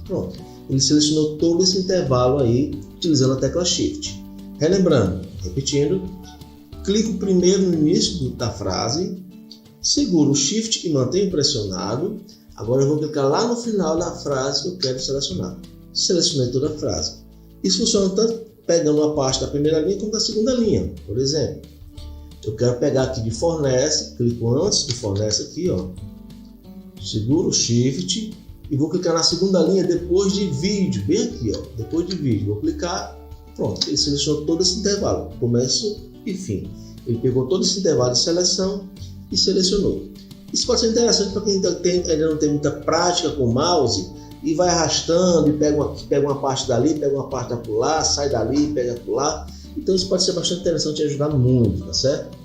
Pronto. Ele selecionou todo esse intervalo aí utilizando a tecla Shift. Relembrando, repetindo, clico primeiro no início da frase, seguro o Shift e mantenho pressionado. Agora eu vou clicar lá no final da frase que eu quero selecionar. Selecionei toda a frase. Isso funciona tanto pegando uma parte da primeira linha como da segunda linha. Por exemplo, eu quero pegar aqui de fornece, clico antes de fornece aqui, ó. Seguro o Shift e vou clicar na segunda linha depois de vídeo, bem aqui, ó. Depois de vídeo, vou clicar, pronto. Ele selecionou todo esse intervalo, começo e fim. Ele pegou todo esse intervalo de seleção e selecionou. Isso pode ser interessante para quem ainda não tem muita prática com o mouse e vai arrastando e pega uma parte dali, pega uma parte acolá, sai dali, pega acolá. Então isso pode ser bastante interessante e ajudar muito, tá certo?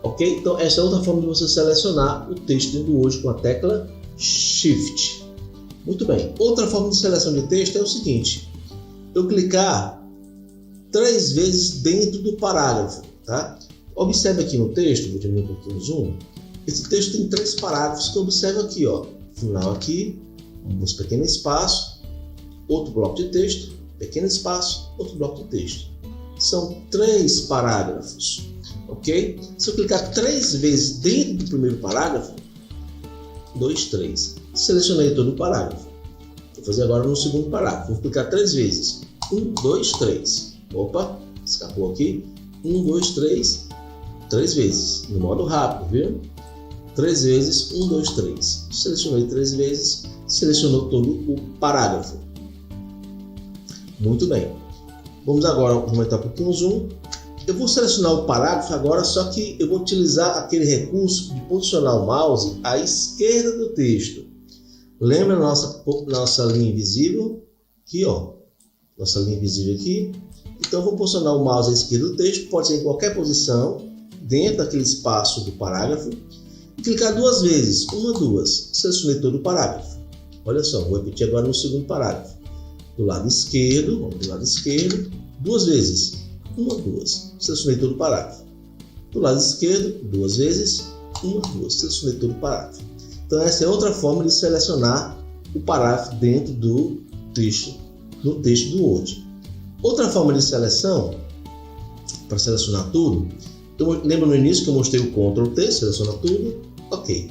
Ok? Então essa é outra forma de você selecionar o texto dentro do Word com a tecla Shift. Muito bem. Outra forma de seleção de texto é o seguinte. Eu clicar 3 vezes dentro do parágrafo, tá? Observe aqui no texto, vou diminuir um pouquinho o zoom. Esse texto tem 3 parágrafos que eu observo aqui, ó. Final aqui, um pequeno espaço, outro bloco de texto, pequeno espaço, outro bloco de texto. São 3 parágrafos, ok? Se eu clicar 3 vezes dentro do primeiro parágrafo, 2, 3. Selecionei todo o parágrafo. Vou fazer agora no segundo parágrafo. Vou clicar 3 vezes. 1, 2, 3. Opa, escapou aqui. 1, 2, 3. 3 vezes. No modo rápido, viu? 3 vezes, 1, 2, 3. Selecionei 3 vezes, selecionou todo o parágrafo. Muito bem. Vamos agora aumentar um pouquinho o zoom. Eu vou selecionar o parágrafo agora, só que eu vou utilizar aquele recurso de posicionar o mouse à esquerda do texto. Lembra a nossa linha invisível? Aqui, ó. Nossa linha invisível aqui. Então eu vou posicionar o mouse à esquerda do texto, pode ser em qualquer posição, dentro daquele espaço do parágrafo. E clicar 2 vezes, 1, 2, selecionei todo o parágrafo. Olha só, vou repetir agora no segundo parágrafo. Do lado esquerdo, vamos do lado esquerdo, 2 vezes, 1, 2, selecionei todo o parágrafo. Do lado esquerdo, 2 vezes, 1, 2, selecionei todo o parágrafo. Então essa é outra forma de selecionar o parágrafo dentro do texto do Word. Outra forma de seleção, para selecionar tudo, lembra no início que eu mostrei o Ctrl T, seleciona tudo, ok.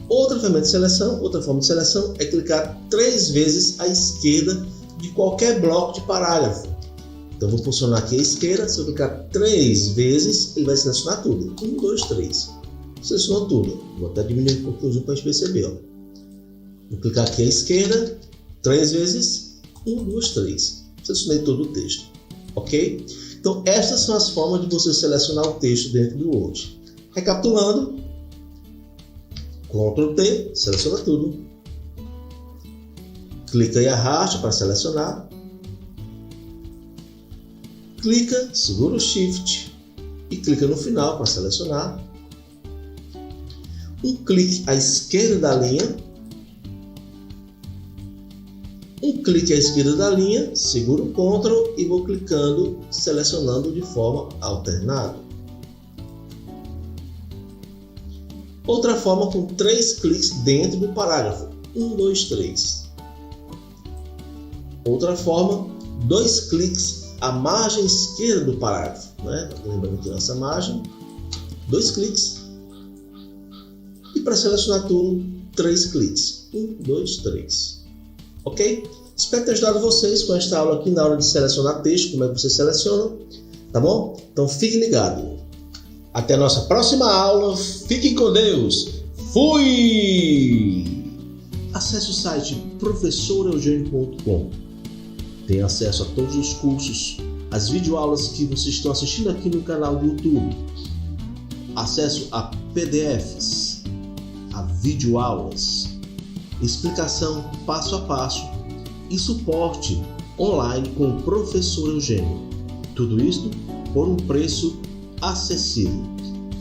Outra forma de seleção é clicar 3 vezes à esquerda de qualquer bloco de parágrafo. Então vou posicionar aqui à esquerda, se eu clicar 3 vezes, ele vai selecionar tudo. 1, 2, 3. Selecionou tudo. Vou até diminuir um pouquinho para a gente perceber. Ó. Vou clicar aqui à esquerda, 3 vezes, 1, 2, 3. Selecionei todo o texto. Ok? Então estas são as formas de você selecionar o texto dentro do Word. Recapitulando, Ctrl T, seleciona tudo. Clica e arrasta para selecionar. Clica, segura o Shift e clica no final para selecionar. Um clique à esquerda da linha. Um clique à esquerda da linha, seguro o Ctrl e vou clicando, selecionando de forma alternada. Outra forma com 3 cliques dentro do parágrafo. 1, 2, 3. Outra forma, 2 cliques à margem esquerda do parágrafo. Né? Lembrando que nessa margem, 2 cliques. E para selecionar tudo, 3 cliques. 1, 2, 3. Ok? Espero ter ajudado vocês com esta aula aqui na hora de selecionar texto, como é que você seleciona, tá bom? Então fique ligado. Até a nossa próxima aula. Fiquem com Deus. Fui! Acesse o site professoreugênio.com. Tenha acesso a todos os cursos, as videoaulas que vocês estão assistindo aqui no canal do YouTube. Acesso a PDFs, a videoaulas, explicação passo a passo e suporte online com o Professor Eugênio. Tudo isso por um preço acessível.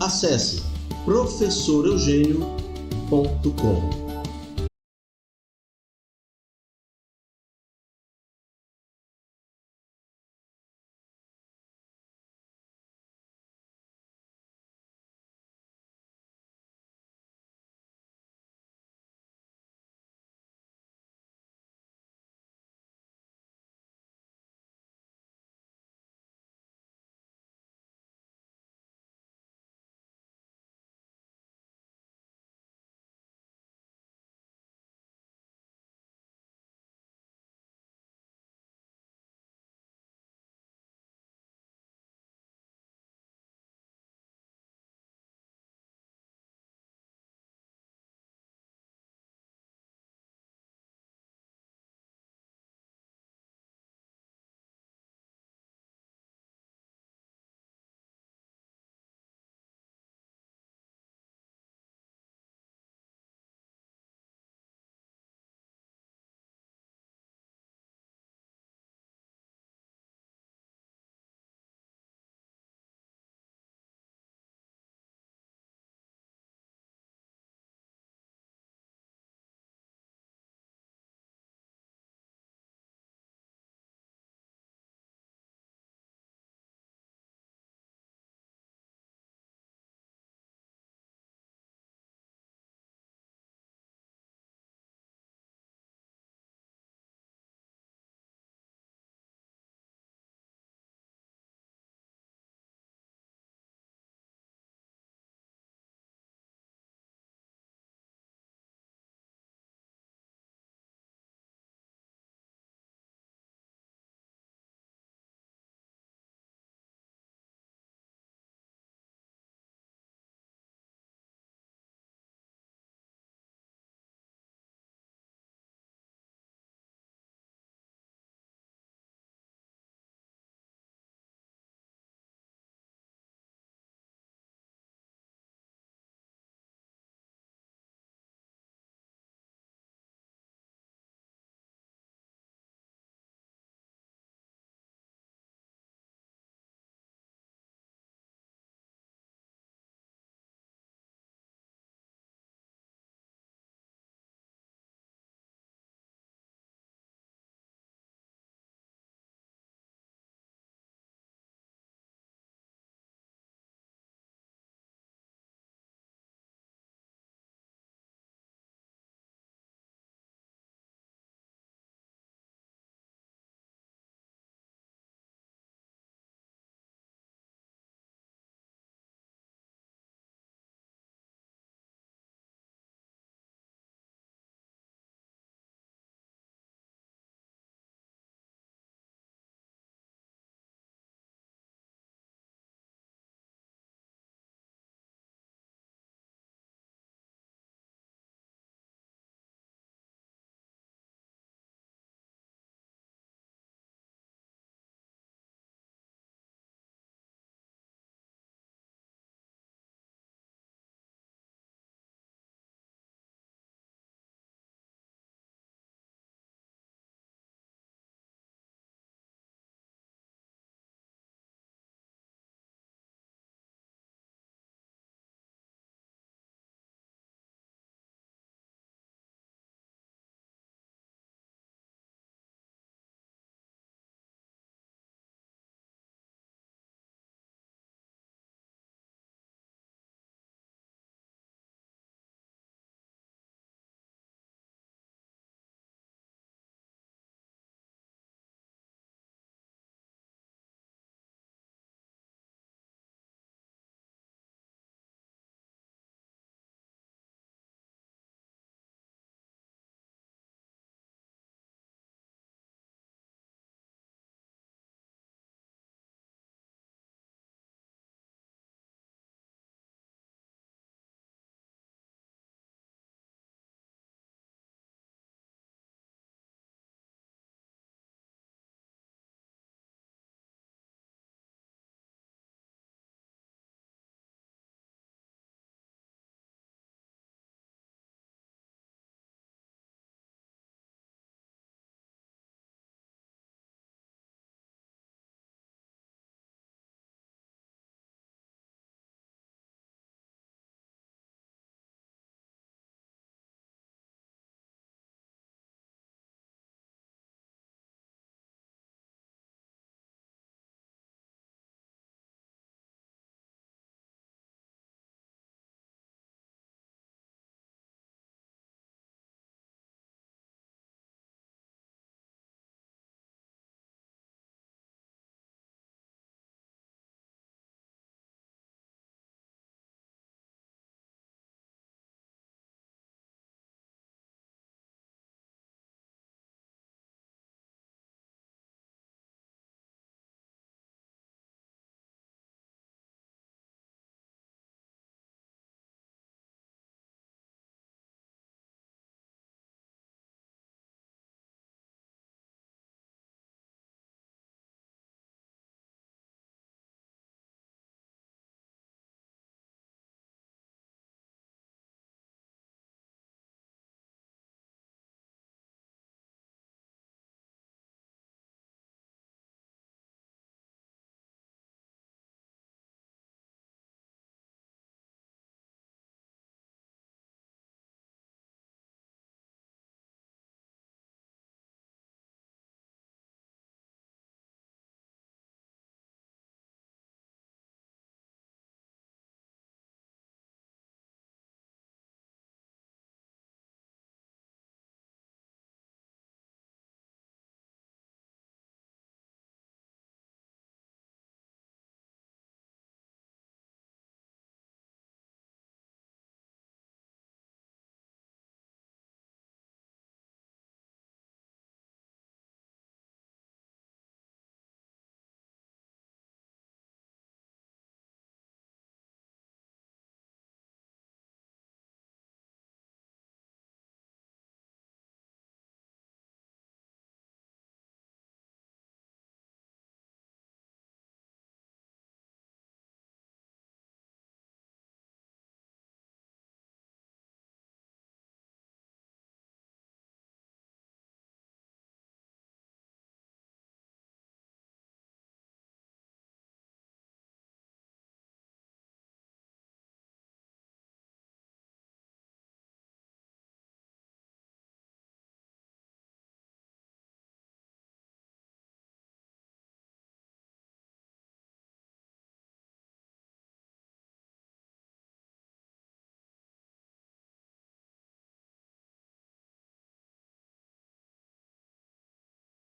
Acesse professoreugênio.com.